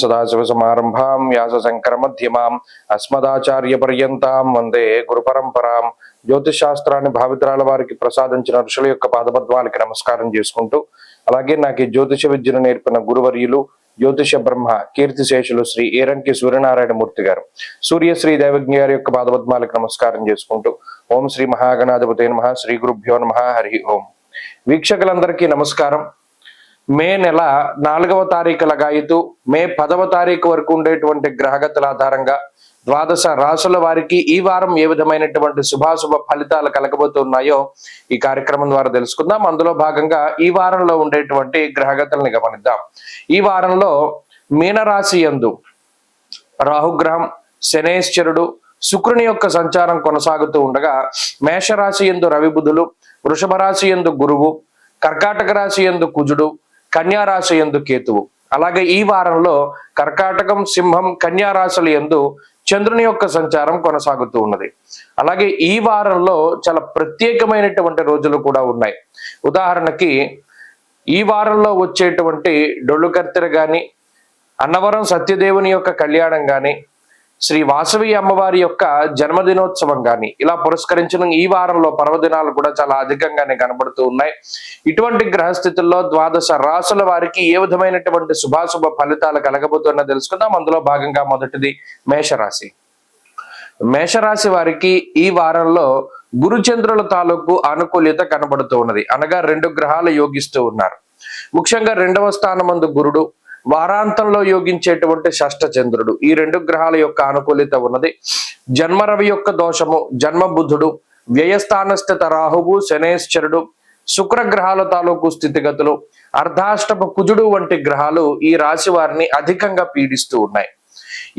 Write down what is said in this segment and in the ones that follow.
సదాశివసమారంభాం వ్యాసశంకరమధ్యమాం అస్మదాచార్యపర్యంతాం వందే గురుపరంపరాం. జ్యోతిషాస్త్రాన్ని భావితరాల వారికి ప్రసాదించిన ఋషుల యొక్క పాదపద్మాలకి నమస్కారం చేసుకుంటూ, అలాగే నాకు ఈ జ్యోతిష విద్యను నేర్పిన గురువర్యులు జ్యోతిష బ్రహ్మ కీర్తిశేషులు శ్రీ ఏరంకి సూర్యనారాయణమూర్తి గారు, సూర్యశ్రీ దైవజ్ఞ గారి యొక్క పాదపద్మాలకు నమస్కారం చేసుకుంటూ, ఓం శ్రీ మహాగణాధిపతే నమః, శ్రీ గురుభ్యో నమః, హరి ఓం. వీక్షకులందరికీ నమస్కారం. మే నెల 4వ తారీఖు లగాయితూ మే 10వ తారీఖు వరకు ఉండేటువంటి గ్రహగతుల ఆధారంగా ద్వాదశ రాశుల వారికి ఈ వారం ఏ విధమైనటువంటి శుభాశుభ ఫలితాలు కలగబోతున్నాయో ఈ కార్యక్రమం ద్వారా తెలుసుకుందాం. అందులో భాగంగా ఈ వారంలో ఉండేటువంటి గ్రహగతుల్ని గమనిద్దాం. ఈ వారంలో మీనరాశి యందు రాహుగ్రహం, శనేశ్వరుడు, శుక్రుని యొక్క సంచారం కొనసాగుతూ ఉండగా, మేషరాశి యందు రవి బుధులు, వృషభ రాశి యందు గురువు, కర్కాటక రాశి యందు కుజుడు, కన్యా రాశి యందు కేతువు. అలాగే ఈ వారంలో కర్కాటకం, సింహం, కన్యా రాశుల యందు చంద్రుని యొక్క సంచారం కొనసాగుతూ ఉన్నది. అలాగే ఈ వారంలో చాలా ప్రత్యేకమైనటువంటి రోజులు కూడా ఉన్నాయి. ఉదాహరణకి ఈ వారంలో వచ్చేటువంటి డొళ్ళు కర్తెర గాని, అన్నవరం సత్యదేవుని యొక్క కళ్యాణం గాని, శ్రీ వాసవి అమ్మవారి యొక్క జన్మదినోత్సవం గాని ఇలా పురస్కరించిన ఈ వారంలో పర్వదినాలు కూడా చాలా అధికంగానే కనబడుతూ ఉన్నాయి. ఇటువంటి గ్రహస్థితుల్లో ద్వాదశ రాశుల వారికి ఏ విధమైనటువంటి శుభాశుభ ఫలితాలు కలగబోతున్నా తెలుసుకుందాం. అందులో భాగంగా మొదటిది మేషరాశి. మేషరాశి వారికి ఈ వారంలో గురుచంద్రుల తాలూకు అనుకూల్యత కనబడుతూ ఉన్నది. అనగా 2 గ్రహాలు యోగిస్తూ ఉన్నారు. ముఖ్యంగా 2వ స్థానమందు గురుడు, వారాంతంలో యోగించేటువంటి షష్ఠ చంద్రుడు, ఈ 2 గ్రహాల యొక్క అనుకూలిత ఉన్నది. జన్మ రవి యొక్క దోషము, జన్మ బుధుడు, వ్యయస్థానస్థిత రాహువు, శనేశ్వరుడు, శుక్ర గ్రహాల తాలూకు స్థితిగతులు, అర్ధాష్టమ కుజుడు వంటి గ్రహాలు ఈ రాశి వారిని అధికంగా పీడిస్తూ ఉన్నాయి.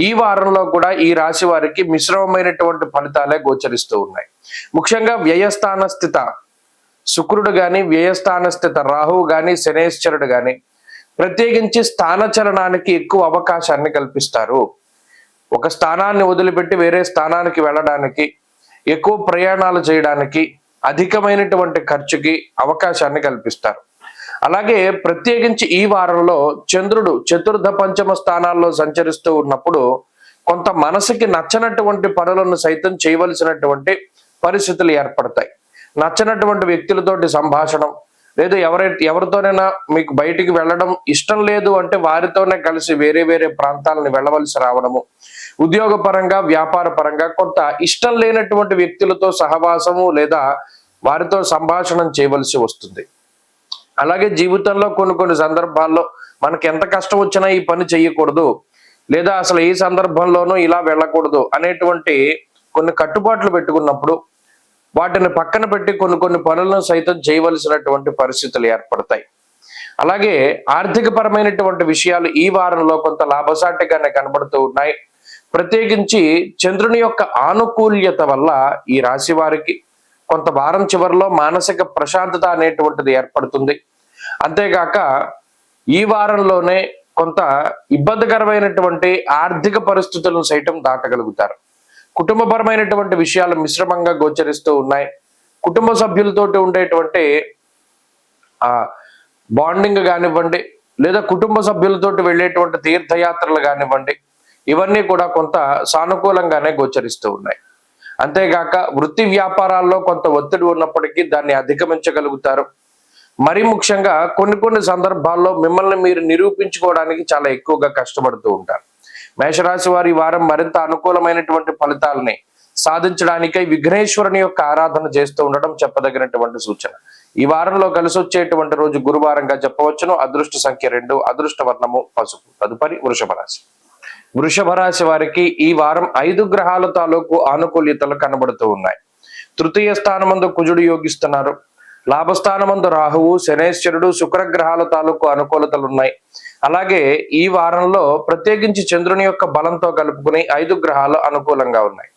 ఈ వారంలో కూడా ఈ రాశి వారికి మిశ్రమమైనటువంటి ఫలితాలే గోచరిస్తూ ఉన్నాయి. ముఖ్యంగా వ్యయస్థాన స్థిత శుక్రుడు గాని, వ్యయస్థాన స్థిత రాహువు గాని, శనేశ్వరుడు గాని ప్రత్యేకించి స్థానచలనానికి ఎక్కువ అవకాశాన్ని కల్పిస్తారు. ఒక స్థానాన్ని వదిలిపెట్టి వేరే స్థానానికి వెళ్ళడానికి, ఎక్కువ ప్రయాణాలు చేయడానికి, అధికమైనటువంటి ఖర్చుకి అవకాశాన్ని కల్పిస్తారు. అలాగే ప్రత్యేకించి ఈ వారంలో చంద్రుడు చతుర్థ పంచమ స్థానాల్లో సంచరిస్తూ ఉన్నప్పుడు కొంత మనసుకి నచ్చనటువంటి పనులను సైతం చేయవలసినటువంటి పరిస్థితులు ఏర్పడతాయి. నచ్చనటువంటి వ్యక్తులతోటి సంభాషణం, లేదు ఎవరితోనైనా మీకు బయటికి వెళ్ళడం ఇష్టం లేదు అంటే వారితోనే కలిసి వేరే వేరే ప్రాంతాలను వెళ్ళవలసి రావడము, ఉద్యోగపరంగా వ్యాపార పరంగా కొంత ఇష్టం లేనటువంటి వ్యక్తులతో సహవాసము లేదా వారితో సంభాషణం చేయవలసి వస్తుంది. అలాగే జీవితంలో కొన్ని సందర్భాల్లో మనకి ఎంత కష్టం వచ్చినా ఈ పని చేయకూడదు, లేదా అసలు ఈ సందర్భంలోనూ ఇలా వెళ్ళకూడదు అనేటువంటి కొన్ని కట్టుబాట్లు పెట్టుకున్నప్పుడు వాటిని పక్కన పెట్టి కొన్ని పనులను సైతం చేయవలసినటువంటి పరిస్థితులు ఏర్పడతాయి. అలాగే ఆర్థిక పరమైనటువంటి విషయాలు ఈ వారంలో కొంత లాభసాటిగానే కనబడుతూ ఉన్నాయి. ప్రత్యేకించి చంద్రుని యొక్క ఆనుకూల్యత వల్ల ఈ రాశి వారికి కొంత వారం చివరిలో మానసిక ప్రశాంతత అనేటువంటిది ఏర్పడుతుంది. అంతేగాక ఈ వారంలోనే కొంత ఇబ్బందికరమైనటువంటి ఆర్థిక పరిస్థితులను సైతం దాటగలుగుతారు. కుటుంబపరమైనటువంటి విషయాలు మిశ్రమంగా గోచరిస్తూ ఉన్నాయి. కుటుంబ సభ్యులతోటి ఉండేటువంటి బాండింగ్ కానివ్వండి, లేదా కుటుంబ సభ్యులతోటి వెళ్ళేటువంటి తీర్థయాత్రలు కానివ్వండి, ఇవన్నీ కూడా కొంత సానుకూలంగానే గోచరిస్తూ ఉన్నాయి. అంతేగాక వృత్తి వ్యాపారాల్లో కొంత ఒత్తిడి ఉన్నప్పటికీ దాన్ని అధిగమించగలుగుతారు. మరి ముఖ్యంగా కొన్ని సందర్భాల్లో మిమ్మల్ని మీరు నిరూపించుకోవడానికి చాలా ఎక్కువగా కష్టపడుతూ ఉంటారు. మేషరాశి వారి వారం మరింత అనుకూలమైనటువంటి ఫలితాలని సాధించడానికై విఘ్నేశ్వరుని యొక్క ఆరాధన చేస్తూ ఉండడం చెప్పదగినటువంటి సూచన. ఈ వారంలో కలిసి వచ్చేటువంటి రోజు గురువారంగా చెప్పవచ్చును. అదృష్ట సంఖ్య 2, అదృష్ట వర్ణము పసుపు. తదుపరి వృషభ రాశి. వృషభ రాశి వారికి ఈ వారం 5 గ్రహాల తాలూకు ఆనుకూల్యతలు కనబడుతూ ఉన్నాయి. తృతీయ స్థానమందు కుజుడు యోగిస్తున్నారు. లాభస్థానమందు రాహువు, శనేశ్వరుడు, శుక్రగ్రహాల తాలూకు అనుకూలతలు ఉన్నాయి. అలాగే ఈ వారంలో ప్రత్యేకించి చంద్రుని యొక్క బలంతో కలుపుకుని 5 గ్రహాలు అనుకూలంగా ఉన్నాయి.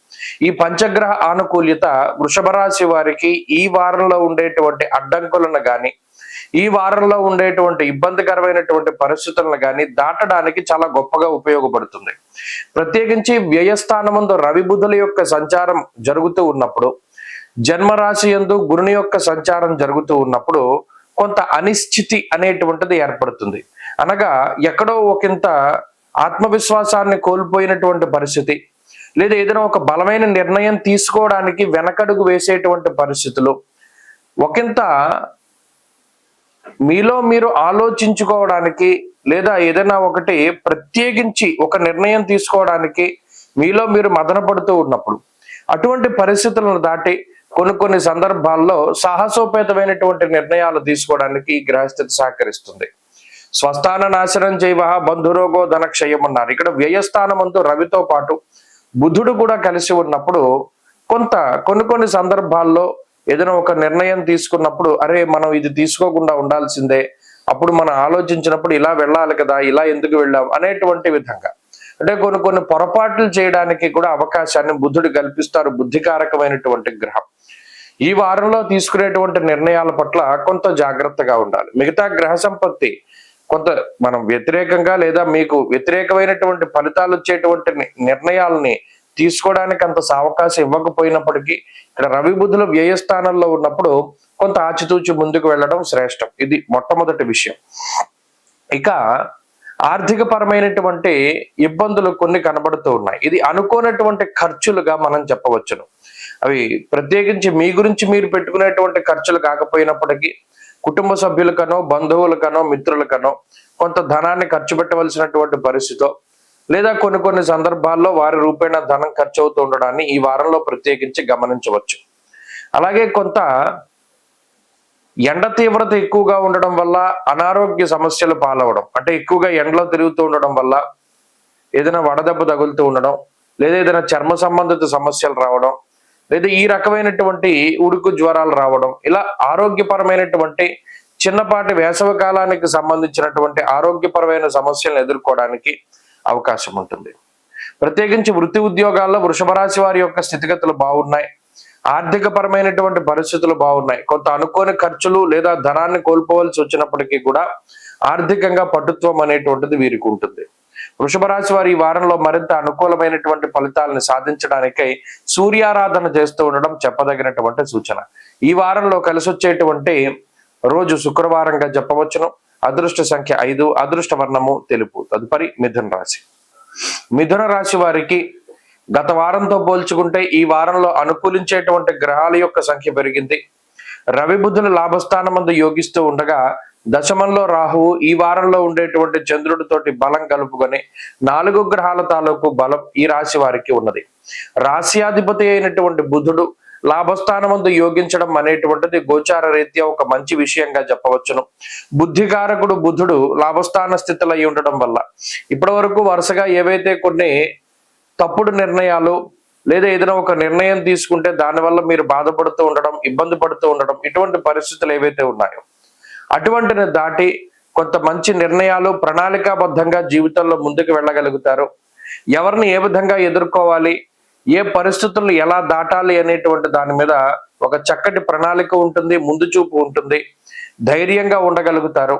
ఈ పంచగ్రహ ఆనుకూల్యత వృషభ రాశి వారికి ఈ వారంలో ఉండేటువంటి అడ్డంకులను గాని, ఈ వారంలో ఉండేటువంటి ఇబ్బందికరమైనటువంటి పరిస్థితులను గాని దాటడానికి చాలా గొప్పగా ఉపయోగపడుతుంది. ప్రత్యేకించి వ్యయస్థానమందు రవి బుధుల యొక్క సంచారం జరుగుతూ ఉన్నప్పుడు, జన్మరాశి యందు గురుని యొక్క సంచారం జరుగుతూ ఉన్నప్పుడు కొంత అనిశ్చితి అనేటువంటిది ఏర్పడుతుంది. అనగా ఎక్కడో ఒకంత ఆత్మవిశ్వాసాన్ని కోల్పోయినటువంటి పరిస్థితి, లేదా ఏదైనా ఒక బలమైన నిర్ణయం తీసుకోవడానికి వెనకడుగు వేసేటువంటి పరిస్థితులు, ఒకంత మీలో మీరు ఆలోచించుకోవడానికి లేదా ఏదైనా ఒకటి ప్రత్యేకించి ఒక నిర్ణయం తీసుకోవడానికి మీలో మీరు మదన పడుతూ ఉన్నప్పుడు, అటువంటి పరిస్థితులను దాటి కొన్ని సందర్భాల్లో సాహసోపేతమైనటువంటి నిర్ణయాలు తీసుకోవడానికి ఈ గ్రహస్థితి సహకరిస్తుంది. స్వస్థాన నాశనం జైవ బంధురోగో ధనక్షయం అన్నారు. ఇక్కడ వ్యయస్థానమందు రవితో పాటు బుధుడు కూడా కలిసి ఉన్నప్పుడు కొన్ని సందర్భాల్లో ఏదైనా ఒక నిర్ణయం తీసుకున్నప్పుడు అరే మనం ఇది తీసుకోకుండా ఉండాల్సిందే, అప్పుడు మనం ఆలోచించినప్పుడు ఇలా వెళ్ళాలి కదా, ఇలా ఎందుకు వెళ్ళాం అనేటువంటి విధంగా, అంటే కొన్ని పొరపాట్లు చేయడానికి కూడా అవకాశాన్ని బుధుడు కల్పిస్తారు. బుద్ధికారకమైనటువంటి గ్రహం. ఈ వారంలో తీసుకునేటువంటి నిర్ణయాల పట్ల కొంత జాగ్రత్తగా ఉండాలి. మిగతా గ్రహ సంపత్తి కొంత మనం వ్యతిరేకంగా లేదా మీకు వ్యతిరేకమైనటువంటి ఫలితాలు వచ్చేటువంటి నిర్ణయాలని తీసుకోవడానికి అంత అవకాశం ఇవ్వకపోయినప్పటికీ ఇక్కడ రవి బుధులు వ్యయస్థానంలో ఉన్నప్పుడు కొంత ఆచితూచి ముందుకు వెళ్ళడం శ్రేష్టం. ఇది మొట్టమొదటి విషయం. ఇక ఆర్థిక పరమైనటువంటి ఇబ్బందులు కొన్ని కనబడుతూ ఉన్నాయి. ఇది అనుకోనటువంటి ఖర్చులుగా మనం చెప్పవచ్చును. అవి ప్రత్యేకించి మీ గురించి మీరు పెట్టుకునేటువంటి ఖర్చులు కాకపోయినప్పటికీ కుటుంబ సభ్యులకనో బంధువులకనో మిత్రులకనో కొంత ధనాన్ని ఖర్చు పెట్టవలసినటువంటి పరిస్థితితో, లేదా కొన్ని సందర్భాల్లో వారి రూపేణా ధనం ఖర్చు అవుతూ ఉండడాన్ని ఈ వారంలో ప్రత్యేకించి గమనించవచ్చు. అలాగే కొంత ఎండ తీవ్రత ఎక్కువగా ఉండడం వల్ల అనారోగ్య సమస్యలు పాలవడం, అంటే ఎక్కువగా ఎండలో తిరుగుతూ ఉండడం వల్ల ఏదైనా వడదెబ్బ తగులుతూ ఉండడం, లేదా ఏదైనా చర్మ సంబంధిత సమస్యలు రావడం, లేదా ఈ రకమైనటువంటి ఉడుకు జ్వరాలు రావడం, ఇలా ఆరోగ్యపరమైనటువంటి చిన్నపాటి వేసవి కాలానికి సంబంధించినటువంటి ఆరోగ్యపరమైన సమస్యలను ఎదుర్కోవడానికి అవకాశం ఉంటుంది. ప్రత్యేకించి వృత్తి ఉద్యోగాల్లో వృషభ రాశి వారి యొక్క స్థితిగతులు బాగున్నాయి. ఆర్థిక పరమైనటువంటి పరిస్థితులు బాగున్నాయి. కొంత అనుకోని ఖర్చులు లేదా ధనాన్ని కోల్పోవలసి వచ్చినప్పటికీ కూడా ఆర్థికంగా పటుత్వం అనేటువంటిది వీరికి ఉంటుంది. వృషభ రాశి వారి ఈ వారంలో మరింత అనుకూలమైనటువంటి ఫలితాలను సాధించడానికై సూర్యారాధన చేస్తూ ఉండడం చెప్పదగినటువంటి సూచన. ఈ వారంలో కలిసి వచ్చేటువంటి రోజు శుక్రవారంగా చెప్పవచ్చును. అదృష్ట సంఖ్య 5, అదృష్ట వర్ణము తెలుపు. తదుపరి మిథున రాశి. మిథున రాశి వారికి గత వారంతో పోల్చుకుంటే ఈ వారంలో అనుకూలించేటువంటి గ్రహాల యొక్క సంఖ్య పెరిగింది. రవి బుధులు లాభస్థానమందు యోగిస్తూ ఉండగా దశమంలో రాహువు ఈ వారంలో ఉండేటువంటి చంద్రుడితోటి బలం కలుపుకొని 4 గ్రహాల తాలూకు బలం ఈ రాశి వారికి ఉన్నది. రాశ్యాధిపతి అయినటువంటి బుధుడు లాభస్థానమందు యోగించడం అనేటువంటిది గోచార రీత్యా ఒక మంచి విషయంగా చెప్పవచ్చును. బుద్ధికారకుడు బుధుడు లాభస్థాన స్థితిలో అయి ఉండడం వల్ల ఇప్పటి వరకు వరుసగా ఏవైతే కొన్ని తప్పుడు నిర్ణయాలు లేదా ఏదైనా ఒక నిర్ణయం తీసుకుంటే దానివల్ల మీరు బాధపడుతూ ఉండడం, ఇబ్బంది పడుతూ ఉండడం, ఇటువంటి పరిస్థితులు ఏవైతే ఉన్నాయో అటువంటిని దాటి కొంత మంచి నిర్ణయాలు ప్రణాళికాబద్ధంగా జీవితంలో ముందుకు వెళ్ళగలుగుతారు. ఎవరిని ఏ విధంగా ఎదుర్కోవాలి, ఏ పరిస్థితులను ఎలా దాటాలి అనేటువంటి దాని మీద ఒక చక్కటి ప్రణాళిక ఉంటుంది, ముందు చూపు ఉంటుంది. ధైర్యంగా ఉండగలుగుతారు,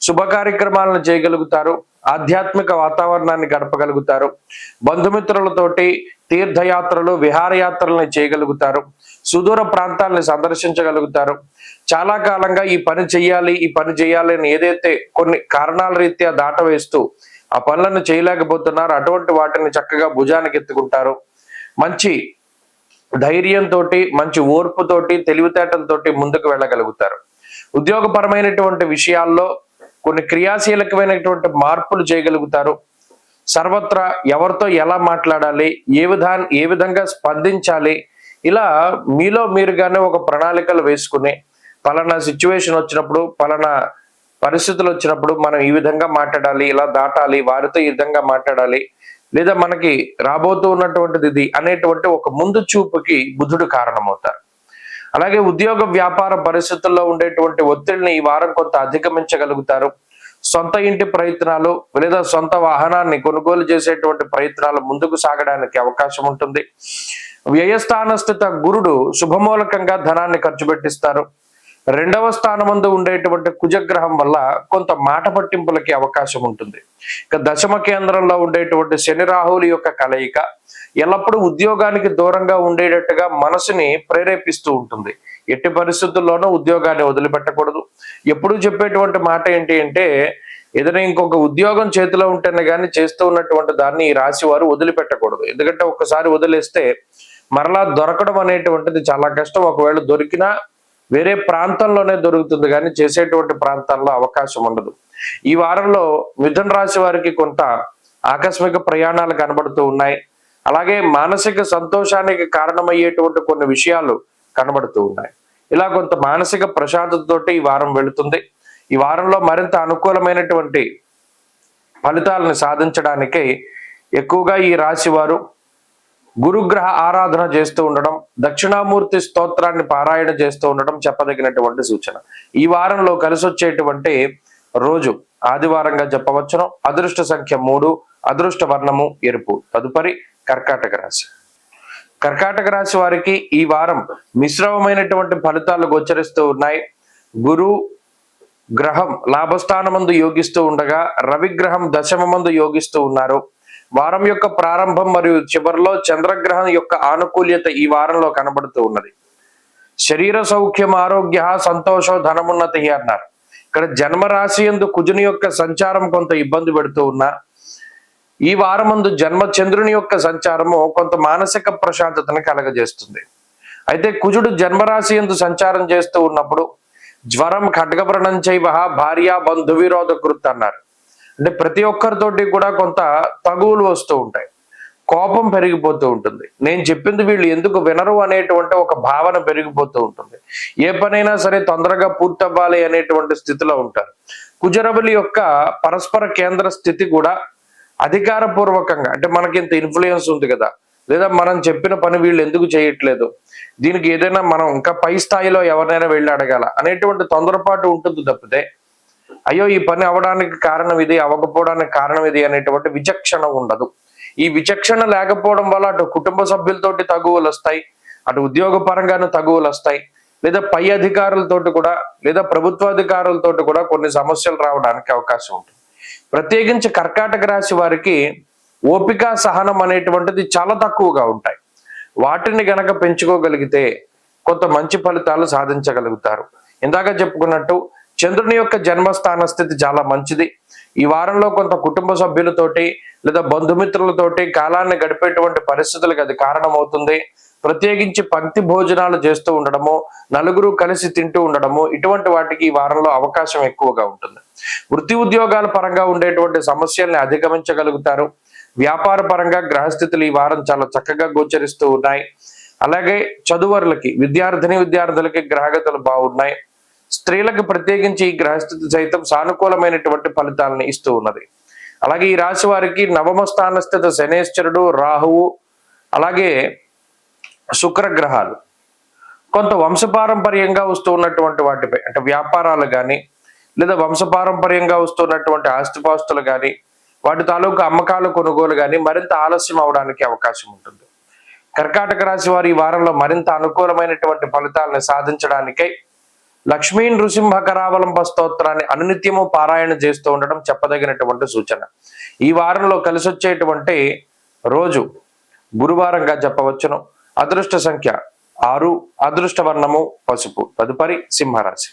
శుభ కార్యక్రమాలను చేయగలుగుతారు, ఆధ్యాత్మిక వాతావరణాన్ని గడపగలుగుతారు, బంధుమిత్రులతోటి తీర్థయాత్రలు విహారయాత్రలను చేయగలుగుతారు, సుదూర ప్రాంతాలను సందర్శించగలుగుతారు. చాలా కాలంగా ఈ పని చెయ్యాలి అని ఏదైతే కొన్ని కారణాల రీత్యా దాటవేస్తూ ఆ పనులను చేయలేకపోతున్నారు అటువంటి వాటిని చక్కగా భుజానికి ఎత్తుకుంటారు. మంచి ధైర్యంతో, మంచి ఓర్పుతోటి, తెలివితేటలతోటి ముందుకు వెళ్ళగలుగుతారు. ఉద్యోగపరమైనటువంటి విషయాల్లో కొన్ని క్రియాశీలకమైనటువంటి మార్పులు చేయగలుగుతారు. సర్వత్రా ఎవరితో ఎలా మాట్లాడాలి, ఏ విధంగా స్పందించాలి, ఇలా మీలో మీరుగానే ఒక ప్రణాళికలు వేసుకుని పలానా సిచ్యువేషన్ వచ్చినప్పుడు, పలానా పరిస్థితులు వచ్చినప్పుడు మనం ఈ విధంగా మాట్లాడాలి, ఇలా దాటాలి, వారితో ఈ విధంగా మాట్లాడాలి, లేదా మనకి రాబోతూ ఉన్నటువంటిది ఇది అనేటువంటి ఒక ముందు చూపుకి బుధుడు కారణమవుతారు. అలాగే ఉద్యోగ వ్యాపార పరిస్థితుల్లో ఉండేటువంటి ఒత్తిడిని ఈ వారం కొంత అధిగమించగలుగుతారు. సొంత ఇంటి ప్రయత్నాలు లేదా సొంత వాహనాన్ని కొనుగోలు చేసేటువంటి ప్రయత్నాలు ముందుకు సాగడానికి అవకాశం ఉంటుంది. వ్యయస్థాన స్థిత గురుడు శుభమూలకంగా ధనాన్ని ఖర్చు పెట్టిస్తారు. 2వ స్థానమందు ఉండేటువంటి కుజగ్రహం వల్ల కొంత మాట పట్టింపులకి అవకాశం ఉంటుంది. ఇక దశమ కేంద్రంలో ఉండేటువంటి శని రాహువుల యొక్క కలయిక ఎల్లప్పుడూ ఉద్యోగానికి దూరంగా ఉండేటట్టుగా మనసుని ప్రేరేపిస్తూ ఉంటుంది. ఎట్టి పరిస్థితుల్లోనూ ఉద్యోగాన్ని వదిలిపెట్టకూడదు. ఎప్పుడూ చెప్పేటువంటి మాట ఏంటి అంటే ఏదైనా ఇంకొక ఉద్యోగం చేతిలో ఉంటేనే కానీ చేస్తూ ఉన్నటువంటి దాన్ని ఈ రాశి వారు వదిలిపెట్టకూడదు. ఎందుకంటే ఒక్కసారి వదిలేస్తే మరలా దొరకడం అనేటువంటిది చాలా కష్టం. ఒకవేళ దొరికినా వేరే ప్రాంతంలోనే దొరుకుతుంది కానీ చేసేటువంటి ప్రాంతాల్లో అవకాశం ఉండదు. ఈ వారంలో మిథున రాశి వారికి కొంత ఆకస్మిక ప్రయాణాలు కనబడుతూ ఉన్నాయి. అలాగే మానసిక సంతోషానికి కారణమయ్యేటువంటి కొన్ని విషయాలు కనబడుతూ ఉన్నాయి. ఇలా కొంత మానసిక ప్రశాంతతతోటి ఈ వారం వెళుతుంది. ఈ వారంలో మరింత అనుకూలమైనటువంటి ఫలితాలను సాధించడానికి ఎక్కువగా ఈ రాశి వారు గురుగ్రహ ఆరాధన చేస్తూ ఉండడం, దక్షిణామూర్తి స్తోత్రాన్ని పారాయణ చేస్తూ ఉండడం చెప్పదగినటువంటి సూచన. ఈ వారంలో కలిసి వచ్చేటువంటి రోజు ఆదివారంగా చెప్పవచ్చును. అదృష్ట సంఖ్య 3, అదృష్ట వర్ణము ఎరుపు. తదుపరి కర్కాటక రాశి. కర్కాటక రాశి వారికి ఈ వారం మిశ్రమమైనటువంటి ఫలితాలు గోచరిస్తూ ఉన్నాయి. గురు గ్రహం లాభస్థానమందు యోగిస్తూ ఉండగా రవిగ్రహం దశమమందు యోగిస్తూ ఉన్నారు. వారం యొక్క ప్రారంభం మరియు చివరిలో చంద్రగ్రహం యొక్క ఆనుకూల్యత ఈ వారంలో కనబడుతూ ఉన్నది. శరీర సౌఖ్యం, ఆరోగ్య, సంతోషం, ధనమున్నతి అన్నారు. ఇక్కడ జన్మరాశి యందు కుజుని యొక్క సంచారం కొంత ఇబ్బంది పెడుతూ ఉన్నా, ఈ వారమందు జన్మ చంద్రుని యొక్క సంచారము కొంత మానసిక ప్రశాంతతను కలగజేస్తుంది. అయితే కుజుడు జన్మరాశి యందు సంచారం చేస్తూ ఉన్నప్పుడు జ్వరం, ఖడ్గవ్రణం చైవ భార్య బంధు విరోధ కృత్ అన్నారు. అంటే ప్రతి ఒక్కరితోటి కూడా కొంత తగువులు వస్తూ ఉంటాయి, కోపం పెరిగిపోతూ ఉంటుంది. నేను చెప్పింది వీళ్ళు ఎందుకు వినరు అనేటువంటి ఒక భావన పెరిగిపోతూ ఉంటుంది. ఏ పనైనా సరే తొందరగా పూర్తవ్వాలి అనేటువంటి స్థితిలో ఉంటారు. కుజరబలి యొక్క పరస్పర కేంద్ర స్థితి కూడా అధికారపూర్వకంగా, అంటే మనకి ఇంత ఇన్ఫ్లుయెన్స్ ఉంది కదా, లేదా మనం చెప్పిన పని వీళ్ళు ఎందుకు చేయట్లేదు, దీనికి ఏదైనా మనం ఇంకా పై స్థాయిలో ఎవరినైనా వెళ్ళి అడగాల అనేటువంటి తొందరపాటు ఉంటుంది తప్పితే అయ్యో ఈ పని అవడానికి కారణం ఇది, అవ్వకపోవడానికి కారణం ఇది అనేటువంటి విచక్షణ ఉండదు. ఈ విచక్షణ లేకపోవడం వల్ల అటు కుటుంబ సభ్యులతోటి తగువలు వస్తాయి, అటు ఉద్యోగ పరంగాను తగువలు వస్తాయి, లేదా పై అధికారులతోటి కూడా, లేదా ప్రభుత్వాధికారులతోటి కూడా కొన్ని సమస్యలు రావడానికి అవకాశం ఉంటుంది. ప్రత్యేకించి కర్కాటక రాశి వారికి ఓపిక, సహనం అనేటువంటిది చాలా తక్కువగా ఉంటాయి. వాటిని గనక పెంచుకోగలిగితే కొంత మంచి ఫలితాలు సాధించగలుగుతారు. ఇందాక చెప్పుకున్నట్టు చంద్రుని యొక్క జన్మస్థాన స్థితి చాలా మంచిది. ఈ వారంలో కొంత కుటుంబ సభ్యులతోటి లేదా బంధుమిత్రులతోటి కాలాన్ని గడిపేటువంటి పరిస్థితులకు అది కారణమవుతుంది. ప్రత్యేకించి పంక్తి భోజనాలు చేస్తూ ఉండడము, నలుగురు కలిసి తింటూ ఉండడము, ఇటువంటి వాటికి ఈ వారంలో అవకాశం ఎక్కువగా ఉంటుంది. వృత్తి ఉద్యోగాల పరంగా ఉండేటువంటి సమస్యల్ని అధిగమించగలుగుతారు. వ్యాపార పరంగా గ్రహస్థితులు ఈ వారం చాలా చక్కగా గోచరిస్తూ ఉన్నాయి. అలాగే చదువరులకి, విద్యార్థులకి గ్రహగతులు బాగున్నాయి. స్త్రీలకు ప్రత్యేకించి ఈ గ్రహస్థితి సైతం సానుకూలమైనటువంటి ఫలితాలను ఇస్తూ ఉన్నది. అలాగే ఈ రాశి వారికి నవమ స్థాన స్థిత శనేశ్వరుడు, రాహువు, అలాగే శుక్రగ్రహాలు కొంత వంశపారంపర్యంగా వస్తూ ఉన్నటువంటి వాటిపై, అంటే వ్యాపారాలు కానీ లేదా వంశపారంపర్యంగా వస్తున్నటువంటి ఆస్తిపాస్తులు కానీ వాటి తాలూకు అమ్మకాలు, కొనుగోలు కానీ మరింత ఆలస్యం అవడానికి అవకాశం ఉంటుంది. కర్కాటక రాశి వారు ఈ వారంలో మరింత అనుకూలమైనటువంటి ఫలితాలను సాధించడానికై లక్ష్మీ నృసింహ కరావలంబ స్తోత్రాన్ని అనునిత్యము పారాయణ చేస్తూ ఉండడం చెప్పదగినటువంటి సూచన. ఈ వారంలో కలిసి వచ్చేటువంటి రోజు గురువారంగా చెప్పవచ్చును. అదృష్ట సంఖ్య 6, అదృష్ట వర్ణము పసుపు. తదుపరి సింహరాశి.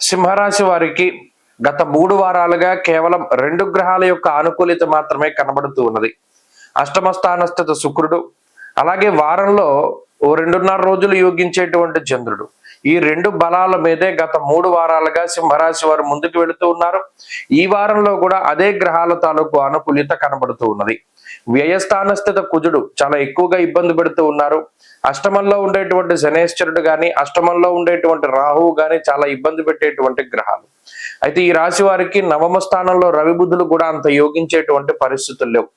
సింహరాశి వారికి గత 3 వారాలుగా కేవలం 2 గ్రహాల యొక్క ఆనుకూల్యత మాత్రమే కనబడుతూ ఉన్నది. అష్టమ స్థానస్థిత శుక్రుడు, అలాగే వారంలో 2.5 రోజులు యోగించేటువంటి చంద్రుడు. ఈ 2 బలాల మీదే గత 3 వారాలుగా సింహరాశి వారు ముందుకు వెళుతూ ఉన్నారు. ఈ వారంలో కూడా అదే గ్రహాల తాలూకు అనుకూల్యత కనబడుతూ ఉన్నది. వ్యయస్థానస్థిత కుజుడు చాలా ఎక్కువగా ఇబ్బంది పెడుతూ ఉన్నారు. అష్టమంలో ఉండేటువంటి శనేశ్వరుడు గాని, అష్టమంలో ఉండేటువంటి రాహువు గాని చాలా ఇబ్బంది పెట్టేటువంటి గ్రహాలు. అయితే ఈ రాశి వారికి నవమ స్థానంలో రవి బుధులు కూడా అంత యోగించేటువంటి పరిస్థితులు లేవు.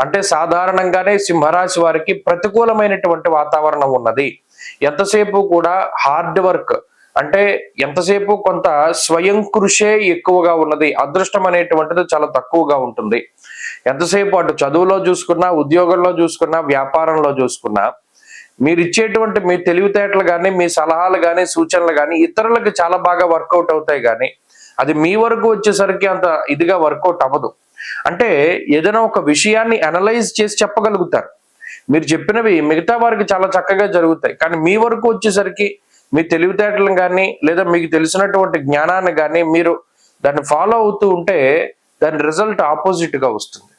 అంటే సాధారణంగానే సింహరాశి వారికి ప్రతికూలమైనటువంటి వాతావరణం ఉన్నది. ఎంతసేపు కూడా హార్డ్ వర్క్, అంటే ఎంతసేపు కొంత స్వయం కృషే ఎక్కువగా ఉన్నది. అదృష్టం అనేటువంటిది చాలా తక్కువగా ఉంటుంది. ఎంతసేపు అటు చదువులో చూసుకున్నా, ఉద్యోగంలో చూసుకున్నా, వ్యాపారంలో చూసుకున్నా మీరు ఇచ్చేటువంటి మీ తెలివితేటలు కానీ, మీ సలహాలు కానీ, సూచనలు కానీ ఇతరులకు చాలా బాగా వర్కౌట్ అవుతాయి, కానీ అది మీ వరకు వచ్చేసరికి అంత ఇదిగా వర్కౌట్ అవ్వదు. అంటే ఏదైనా ఒక విషయాన్ని అనలైజ్ చేసి చెప్పగలుగుతారు. మీరు చెప్పినవి మిగతా వారికి చాలా చక్కగా జరుగుతాయి, కానీ మీ వరకు వచ్చేసరికి మీ తెలివితేటలను కానీ లేదా మీకు తెలిసినటువంటి జ్ఞానాన్ని కానీ మీరు దాన్ని ఫాలో అవుతూ ఉంటే దాని రిజల్ట్ ఆపోజిట్ గా వస్తుంది.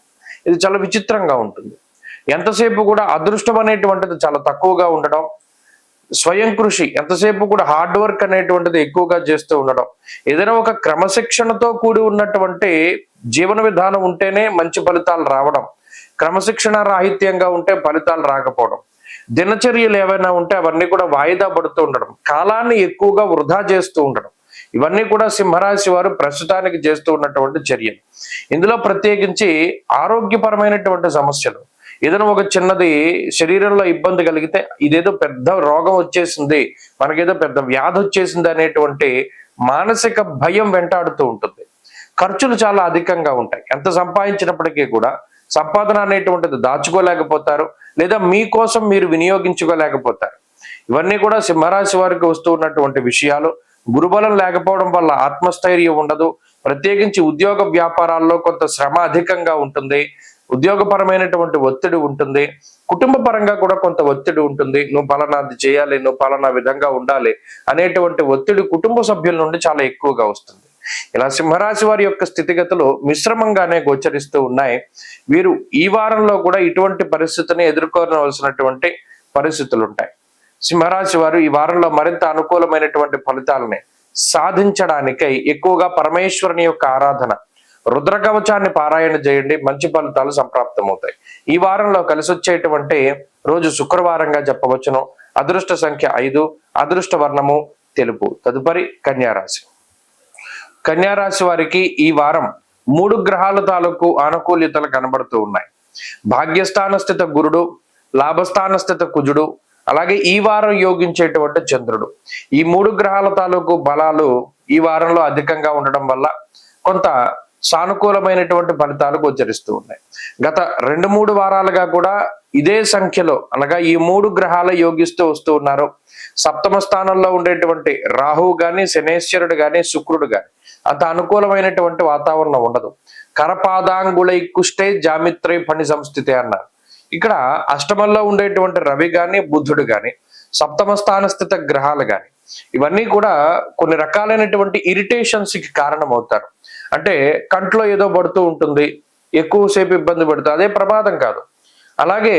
ఇది చాలా విచిత్రంగా ఉంటుంది. ఎంతసేపు కూడా అదృష్టం అనేటువంటిది చాలా తక్కువగా ఉండడం, స్వయం కృషి ఎంతసేపు కూడా హార్డ్ వర్క్ అనేటువంటిది ఎక్కువగా చేస్తూ ఉండడం, ఏదైనా ఒక క్రమశిక్షణతో కూడి ఉన్నటువంటి జీవన విధానం ఉంటేనే మంచి ఫలితాలు రావడం, క్రమశిక్షణ రాహిత్యంగా ఉంటే ఫలితాలు రాకపోవడం, దినచర్యలు ఏవైనా ఉంటే అవన్నీ కూడా వాయిదా పడుతూ ఉండడం, కాలాన్ని ఎక్కువగా వృధా చేస్తూ ఉండడం, ఇవన్నీ కూడా సింహరాశి వారు ప్రస్తుతానికి చేస్తూ ఉన్నటువంటి చర్యలు. ఇందులో ప్రత్యేకించి ఆరోగ్యపరమైనటువంటి సమస్యలు, ఏదైనా ఒక చిన్నది శరీరంలో ఇబ్బంది కలిగితే ఇదేదో పెద్ద రోగం వచ్చేసింది, మనకేదో పెద్ద వ్యాధి వచ్చేసింది అనేటువంటి మానసిక భయం వెంటాడుతూ ఉంటుంది. ఖర్చులు చాలా అధికంగా ఉంటాయి. ఎంత సంపాదించినప్పటికీ కూడా సంపాదన అనేటువంటిది దాచుకోలేకపోతారు, లేదా మీకోసం మీరు వినియోగించుకోలేకపోతారు. ఇవన్నీ కూడా సింహరాశి వారికి వస్తూ ఉన్నటువంటి విషయాలు. గురుబలం లేకపోవడం వల్ల ఆత్మస్థైర్యం ఉండదు. ప్రత్యేకించి ఉద్యోగ వ్యాపారాల్లో కొంత శ్రమ అధికంగా ఉంటుంది, ఉద్యోగపరమైనటువంటి ఒత్తిడి ఉంటుంది, కుటుంబ పరంగా కూడా కొంత ఒత్తిడి ఉంటుంది. నువ్వు పలానాది చేయాలి, నువ్వు పలానా విధంగా ఉండాలి అనేటువంటి ఒత్తిడి కుటుంబ సభ్యుల నుండి చాలా ఎక్కువగా వస్తుంది. ఇలా సింహరాశి వారి యొక్క స్థితిగతులు మిశ్రమంగానే గోచరిస్తూ ఉన్నాయి. వీరు ఈ వారంలో కూడా ఇటువంటి పరిస్థితిని ఎదుర్కోవలసినటువంటి పరిస్థితులు ఉంటాయి. సింహరాశి వారు ఈ వారంలో మరింత అనుకూలమైనటువంటి ఫలితాలని సాధించడానికై ఎక్కువగా పరమేశ్వరుని యొక్క ఆరాధన, రుద్రకవచాన్ని పారాయణ చేయండి, మంచి ఫలితాలు సంప్రాప్తమవుతాయి. ఈ వారంలో కలిసి వచ్చేటువంటి రోజు శుక్రవారంగా చెప్పవచ్చును. అదృష్ట సంఖ్య 5, అదృష్ట వర్ణము తెలుపు. తదుపరి కన్యారాశి. కన్యారాశి వారికి ఈ వారం 3 గ్రహాల తాలూకు ఆనుకూల్యతలు కనబడుతూ ఉన్నాయి. భాగ్యస్థాన స్థిత గురుడు, లాభస్థాన స్థిత కుజుడు, అలాగే ఈ వారం యోగించేటువంటి చంద్రుడు, ఈ 3 గ్రహాల తాలూకు బలాలు ఈ వారంలో అధికంగా ఉండడం వల్ల కొంత సానుకూలమైనటువంటి ఫలితాలు గోచరిస్తూ ఉన్నాయి. గత 2-3 వారాలుగా కూడా ఇదే సంఖ్యలో అనగా ఈ 3 గ్రహాలు యోగిస్తూ వస్తూ ఉన్నారు. సప్తమ స్థానంలో ఉండేటువంటి రాహువు గాని, శనేశ్వరుడు గాని, శుక్రుడు గాని అంత అనుకూలమైనటువంటి వాతావరణం ఉండదు. కరపాదాంగుళై కుష్టే జామిత్రై ఫణి సంస్థితి అన్నారు. ఇక్కడ అష్టమంలో ఉండేటువంటి రవి గాని, బుధుడు గాని, సప్తమ స్థాన స్థిత గ్రహాలు గాని ఇవన్నీ కూడా కొన్ని రకాలైనటువంటి ఇరిటేషన్స్ కి కారణం అవుతారు. అంటే కంట్లో ఏదో పడుతూ ఉంటుంది, ఎక్కువసేపు ఇబ్బంది పడుతుంది, అదే ప్రమాదం కాదు. అలాగే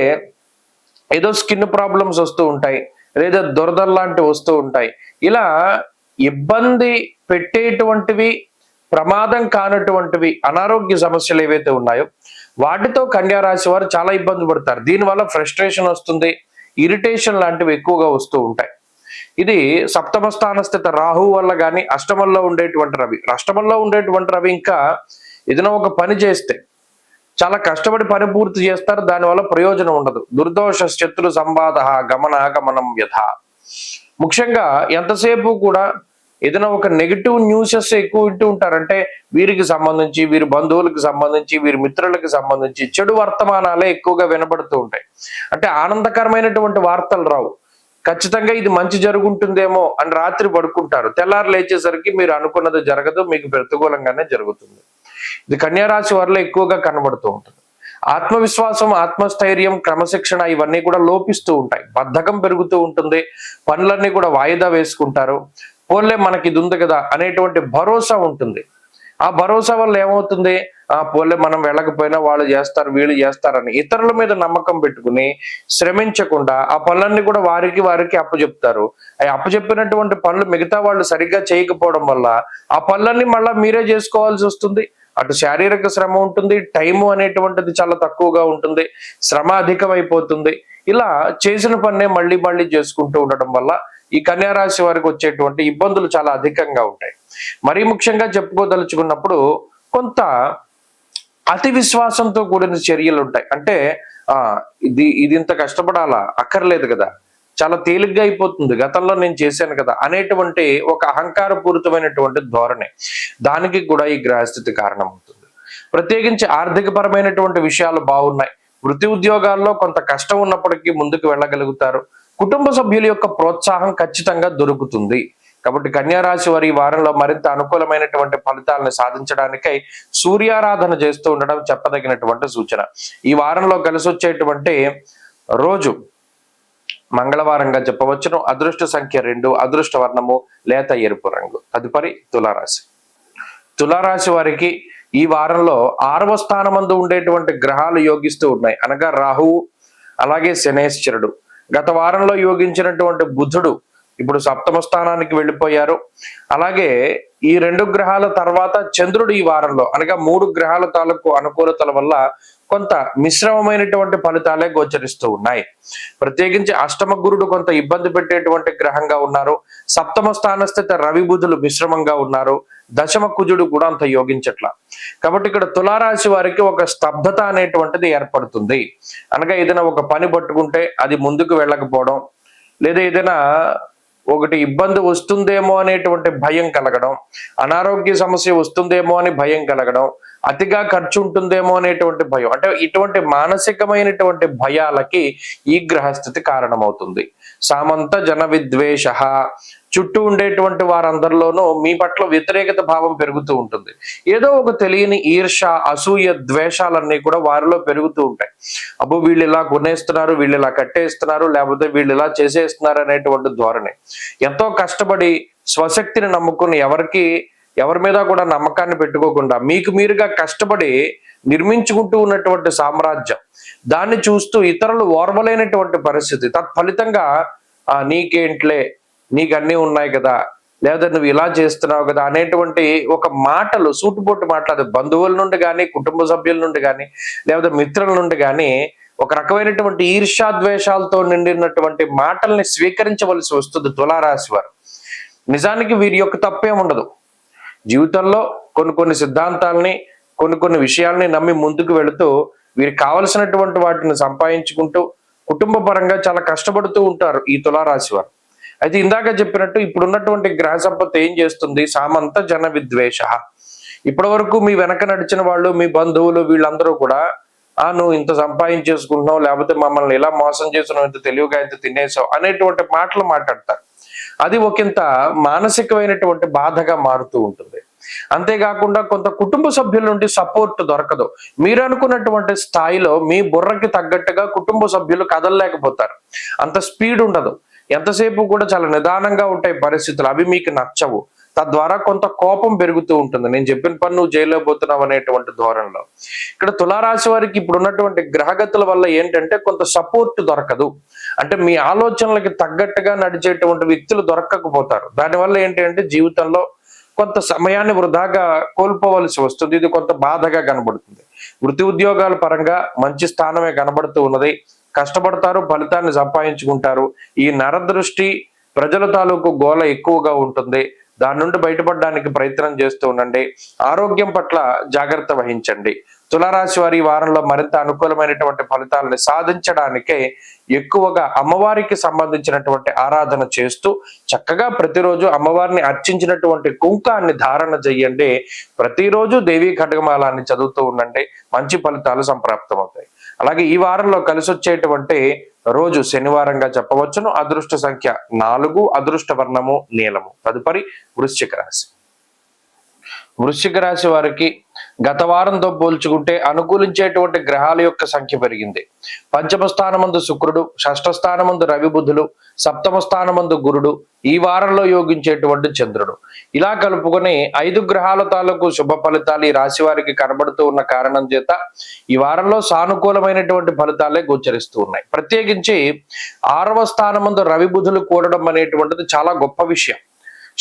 ఏదో స్కిన్ ప్రాబ్లమ్స్ వస్తూ ఉంటాయి, లేదా దురదలు లాంటివి వస్తూ ఉంటాయి. ఇలా ఇబ్బంది పెట్టేటువంటివి, ప్రమాదం కానటువంటివి అనారోగ్య సమస్యలు ఏవైతే ఉన్నాయో వాటితో కన్యా రాశి వారు చాలా ఇబ్బంది పడతారు. దీనివల్ల ఫ్రస్ట్రేషన్ వస్తుంది, ఇరిటేషన్ లాంటివి ఎక్కువగా వస్తూ ఉంటాయి. ఇది సప్తమ స్థాన స్థిత రాహు వల్ల కానీ, అష్టమంలో ఉండేటువంటి రవి, అష్టమంలో ఉండేటువంటి రవి ఇంకా ఏదైనా ఒక పని చేస్తే చాలా కష్టపడి పని పూర్తి చేస్తారు, దానివల్ల ప్రయోజనం ఉండదు. దుర్దోష శత్రు సంవాద గమనాగమనం వ్యధ. ముఖ్యంగా ఎంతసేపు కూడా ఏదైనా ఒక నెగిటివ్ న్యూసెస్ ఎక్కువ వింటూ ఉంటారంటే వీరికి సంబంధించి, వీరి బంధువులకు సంబంధించి, వీరి మిత్రులకు సంబంధించి చెడు వర్తమానాలే ఎక్కువగా వినబడుతూ ఉంటాయి. అంటే ఆనందకరమైనటువంటి వార్తలు రావు. ఖచ్చితంగా ఇది మంచి జరుగుతుందేమో అని రాత్రి పడుకుంటారు, తెల్లారు లేచేసరికి మీరు అనుకున్నది జరగదు, మీకు ప్రతికూలంగానే జరుగుతుంది. ఇది కన్యారాశి వారిలో ఎక్కువగా కనబడుతూ ఉంటుంది. ఆత్మవిశ్వాసం, ఆత్మస్థైర్యం, క్రమశిక్షణ ఇవన్నీ కూడా లోపిస్తూ ఉంటాయి. బద్ధకం పెరుగుతూ ఉంటుంది, పనులన్నీ కూడా వాయిదా వేసుకుంటారు. పోన్లే మనకి ఇది ఉంది కదా అనేటువంటి భరోసా ఉంటుంది. ఆ భరోసా వల్ల ఏమవుతుంది, పోన్లే మనం వెళ్ళకపోయినా వాళ్ళు చేస్తారు, వీళ్ళు చేస్తారని ఇతరుల మీద నమ్మకం పెట్టుకుని శ్రమించకుండా ఆ పనులన్నీ కూడా వారికి అప్పచెప్తారు. అవి అప్పచెప్పినటువంటి పనులు మిగతా వాళ్ళు సరిగ్గా చేయకపోవడం వల్ల ఆ పనులన్నీ మళ్ళీ మీరే చేసుకోవాల్సి వస్తుంది. అటు శారీరక శ్రమ ఉంటుంది, టైము అనేటువంటిది చాలా తక్కువగా ఉంటుంది, శ్రమ అధికమైపోతుంది. ఇలా చేసిన పన్నే మళ్ళీ చేసుకుంటూ ఉండడం వల్ల ఈ కన్యారాశి వారికి వచ్చేటువంటి ఇబ్బందులు చాలా అధికంగా ఉంటాయి. మరీ ముఖ్యంగా చెప్పుకోదలుచుకున్నప్పుడు కొంత అతి విశ్వాసంతో కూడిన చర్యలు ఉంటాయి. అంటే ఇది ఇంత కష్టపడాలా, అక్కర్లేదు కదా, చాలా తేలిగ్గా అయిపోతుంది, గతంలో నేను చేశాను కదా అనేటువంటి ఒక అహంకారపూరితమైనటువంటి ధోరణి, దానికి కూడా ఈ గ్రహస్థితి కారణం అవుతుంది. ప్రత్యేకించి ఆర్థిక పరమైనటువంటి విషయాలు బాగున్నాయి. వృత్తి ఉద్యోగాల్లో కొంత కష్టం ఉన్నప్పటికీ ముందుకు వెళ్ళగలుగుతారు. కుటుంబ సభ్యుల యొక్క ప్రోత్సాహం ఖచ్చితంగా దొరుకుతుంది. కాబట్టి కన్యారాశి వారి ఈ వారంలో మరింత అనుకూలమైనటువంటి ఫలితాలను సాధించడానికై సూర్యారాధన చేస్తూ ఉండడం చెప్పదగినటువంటి సూచన. ఈ వారంలో కలిసి వచ్చేటువంటి రోజు మంగళవారంగా చెప్పవచ్చును. అదృష్ట సంఖ్య 2, అదృష్ట వర్ణము లేత ఎరుపు రంగు. తదుపరి తులారాశి. తులారాశి వారికి ఈ వారంలో 6వ స్థానమందు ఉండేటువంటి గ్రహాలు యోగిస్తూ ఉన్నాయి. అనగా రాహువు, అలాగే శనేశ్వరుడు. గత వారంలో యోగించినటువంటి బుధుడు ఇప్పుడు 7వ స్థానానికి వెళ్ళిపోయారు. అలాగే ఈ 2 గ్రహాల తర్వాత చంద్రుడు ఈ వారంలో, అనగా 3 గ్రహాల తాలూకు అనుకూలతల వల్ల కొంత మిశ్రమమైనటువంటి ఫలితాలే గోచరిస్తూ ఉన్నాయి. ప్రత్యేకించి అష్టమ గురుడు కొంత ఇబ్బంది పెట్టేటువంటి గ్రహంగా ఉన్నారు. 7వ స్థానస్థిత రవి బుధులు మిశ్రమంగా ఉన్నారు. దశమ కుజుడు కూడా అంత యోగించట్ల. కాబట్టి ఇక్కడ తులారాశి వారికి ఒక స్తబ్దత అనేటువంటిది ఏర్పడుతుంది. అనగా ఏదైనా ఒక పని పట్టుకుంటే అది ముందుకు వెళ్ళకపోవడం, లేదా ఏదైనా ఒకటి ఇబ్బంది వస్తుందేమో అనేటువంటి భయం కలగడం, అనారోగ్య సమస్య వస్తుందేమో అని భయం కలగడం, అతిగా ఖర్చు ఉంటుందేమో అనేటువంటి భయం, అంటే ఇటువంటి మానసికమైనటువంటి భయాలకి ఈ గ్రహస్థితి కారణమవుతుంది. సామంత జన విద్వేష, చుట్టూ ఉండేటువంటి వారందరిలోనూ మీ పట్ల వ్యతిరేకత భావం పెరుగుతూ ఉంటుంది. ఏదో ఒక తెలియని ఈర్ష, అసూయ, ద్వేషాలన్నీ కూడా వారిలో పెరుగుతూ ఉంటాయి. అబ్బో వీళ్ళు ఇలా కొనేస్తున్నారు, వీళ్ళు ఇలా కట్టేస్తున్నారు, లేకపోతే వీళ్ళు ఇలా చేసేస్తున్నారు అనేటువంటి ధోరణి. ఎంతో కష్టపడి స్వశక్తిని నమ్ముకుని ఎవరి మీద కూడా నమ్మకాన్ని పెట్టుకోకుండా మీకు మీరుగా కష్టపడి నిర్మించుకుంటూ ఉన్నటువంటి సామ్రాజ్యం, దాన్ని చూస్తూ ఇతరులు ఓర్వలేనటువంటి పరిస్థితి. తత్ఫలితంగా నీకేంట్లే, నీకు అన్నీ ఉన్నాయి కదా, లేదా నువ్వు ఇలా చేస్తున్నావు కదా అనేటువంటి ఒక మాటలు, సూటుపోటు మాటలు, బంధువుల నుండి కానీ, కుటుంబ సభ్యుల నుండి కానీ, లేదా మిత్రుల నుండి కానీ ఒక రకమైనటువంటి ఈర్ష్యాద్వేషాలతో నిండినటువంటి మాటల్ని స్వీకరించవలసి వస్తుంది తులారాశి వారు. నిజానికి వీరి యొక్క తప్పే ఉండదు. జీవితంలో కొన్ని సిద్ధాంతాలని, కొన్ని విషయాల్ని నమ్మి ముందుకు వెళుతూ వీరికి కావలసినటువంటి వాటిని సంపాదించుకుంటూ కుటుంబ పరంగా చాలా కష్టపడుతూ ఉంటారు ఈ తులారాశి వారు. అయితే ఇందాక చెప్పినట్టు ఇప్పుడున్నటువంటి గ్రహ సంపత్తి ఏం చేస్తుంది? సామంత జన విద్వేష. ఇప్పటి వరకు మీ వెనక నడిచిన వాళ్ళు, మీ బంధువులు, వీళ్ళందరూ కూడా నువ్వు ఇంత సంపాదించేసుకుంటున్నావు, లేకపోతే మమ్మల్ని ఇలా మోసం చేస్తున్నావు, ఇంత తెలివిగా ఇంత తినేసావు అనేటువంటి మాటలు మాట్లాడతారు. అది ఒకంత మానసికమైనటువంటి బాధగా మారుతూ ఉంటుంది. అంతేకాకుండా కొంత కుటుంబ సభ్యుల నుండి సపోర్ట్ దొరకదు. మీరు అనుకున్నటువంటి స్థాయిలో మీ బుర్రకి తగ్గట్టుగా కుటుంబ సభ్యులు కదలలేకపోతారు. అంత స్పీడ్ ఉండదు. ఎంతసేపు కూడా చాలా నిదానంగా ఉంటాయి పరిస్థితులు. అవి మీకు నచ్చవు. తద్వారా కొంత కోపం పెరుగుతూ ఉంటుంది. నేను చెప్పిన పని నువ్వు జైల్లో పోతున్నావు అనేటువంటి ధోరణిలో. ఇక్కడ తులారాశి వారికి ఇప్పుడు ఉన్నటువంటి గ్రహగతుల వల్ల ఏంటంటే కొంత సపోర్ట్ దొరకదు. అంటే మీ ఆలోచనలకి తగ్గట్టుగా నడిచేటువంటి వ్యక్తులు దొరకకపోతారు. దానివల్ల ఏంటంటే జీవితంలో కొంత సమయాన్ని వృధాగా కోల్పోవలసి వస్తుంది. ఇది కొంత బాధగా కనబడుతుంది. వృత్తి ఉద్యోగాల పరంగా మంచి స్థానమే కనబడుతూ ఉన్నది. కష్టపడతారు, ఫలితాన్ని సంపాదించుకుంటారు. ఈ నరదృష్టి, ప్రజల తాలూకు గోల ఎక్కువగా ఉంటుంది. దాని నుండి బయటపడడానికి ప్రయత్నం చేస్తూ ఉండండి. ఆరోగ్యం పట్ల జాగ్రత్త వహించండి. తులారాశి వారి వారంలో మరింత అనుకూలమైనటువంటి ఫలితాలను సాధించడానికే ఎక్కువగా అమ్మవారికి సంబంధించినటువంటి ఆరాధన చేస్తూ చక్కగా ప్రతిరోజు అమ్మవారిని అర్చించినటువంటి కుంకాన్ని ధారణ చెయ్యండి. ప్రతిరోజు దేవీ ఖడ్గమాలాన్ని చదువుతూ ఉండండి. మంచి ఫలితాలు సంప్రాప్తమవుతాయి. అలాగే ఈ వారంలో కలిసి వచ్చేటువంటి రోజు శనివారంగా చెప్పవచ్చును. అదృష్ట సంఖ్య 4, అదృష్ట వర్ణము నీలము. తదుపరి వృశ్చిక రాశి. వృశ్చిక రాశి వారికి గత వారంతో పోల్చుకుంటే అనుకూలించేటువంటి గ్రహాల యొక్క సంఖ్య పెరిగింది. 5వ స్థానమందు శుక్రుడు, 6వ స్థానమందు రవి బుధులు, 7వ స్థానమందు గురుడు, ఈ వారంలో యోగించేటువంటి చంద్రుడు. ఇలా కలుపుకొని 5 గ్రహాల తాలూకు శుభ ఫలితాలు ఈ రాశి వారికి కనబడుతూ ఉన్న కారణం చేత ఈ వారంలో సానుకూలమైనటువంటి ఫలితాలే గోచరిస్తూ ఉన్నాయి. ప్రత్యేకించి 6వ స్థానమందు రవి బుధులు కూడడం అనేటువంటిది చాలా గొప్ప విషయం.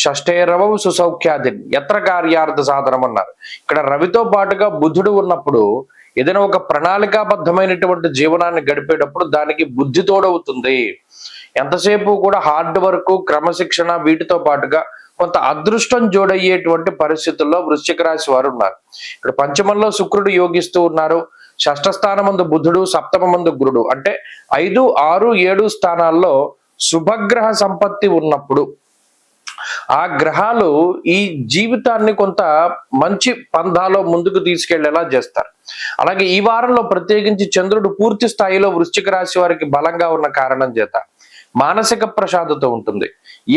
షష్ఠేరవవు సుసౌఖ్యాదిని యత్ర కార్యార్థ సాధనం అన్నారు. ఇక్కడ రవితో పాటుగా బుధుడు ఉన్నప్పుడు ఏదైనా ఒక ప్రణాళికాబద్ధమైనటువంటి జీవనాన్ని గడిపేటప్పుడు దానికి బుద్ధి తోడవుతుంది. ఎంతసేపు కూడా హార్డ్ వర్క్, క్రమశిక్షణ, వీటితో పాటుగా కొంత అదృష్టం జోడయ్యేటువంటి పరిస్థితుల్లో వృశ్చిక రాశి వారు ఉన్నారు. ఇక్కడ పంచమంలో శుక్రుడు యోగిస్తూ ఉన్నారు. 6వ స్థానమందు బుధుడు, 7వ మందు గురుడు, అంటే 5, 6, 7 స్థానాల్లో శుభగ్రహ సంపత్తి ఉన్నప్పుడు ఆ గ్రహాలు ఈ జీవితాన్ని కొంత మంచి పంధాలో ముందుకు తీసుకెళ్లేలా చేస్తారు. అలాగే ఈ వారంలో ప్రత్యేకించి చంద్రుడు పూర్తి స్థాయిలో వృశ్చిక రాశి వారికి బలంగా ఉన్న కారణం చేత మానసిక ప్రశాంతత ఉంటుంది.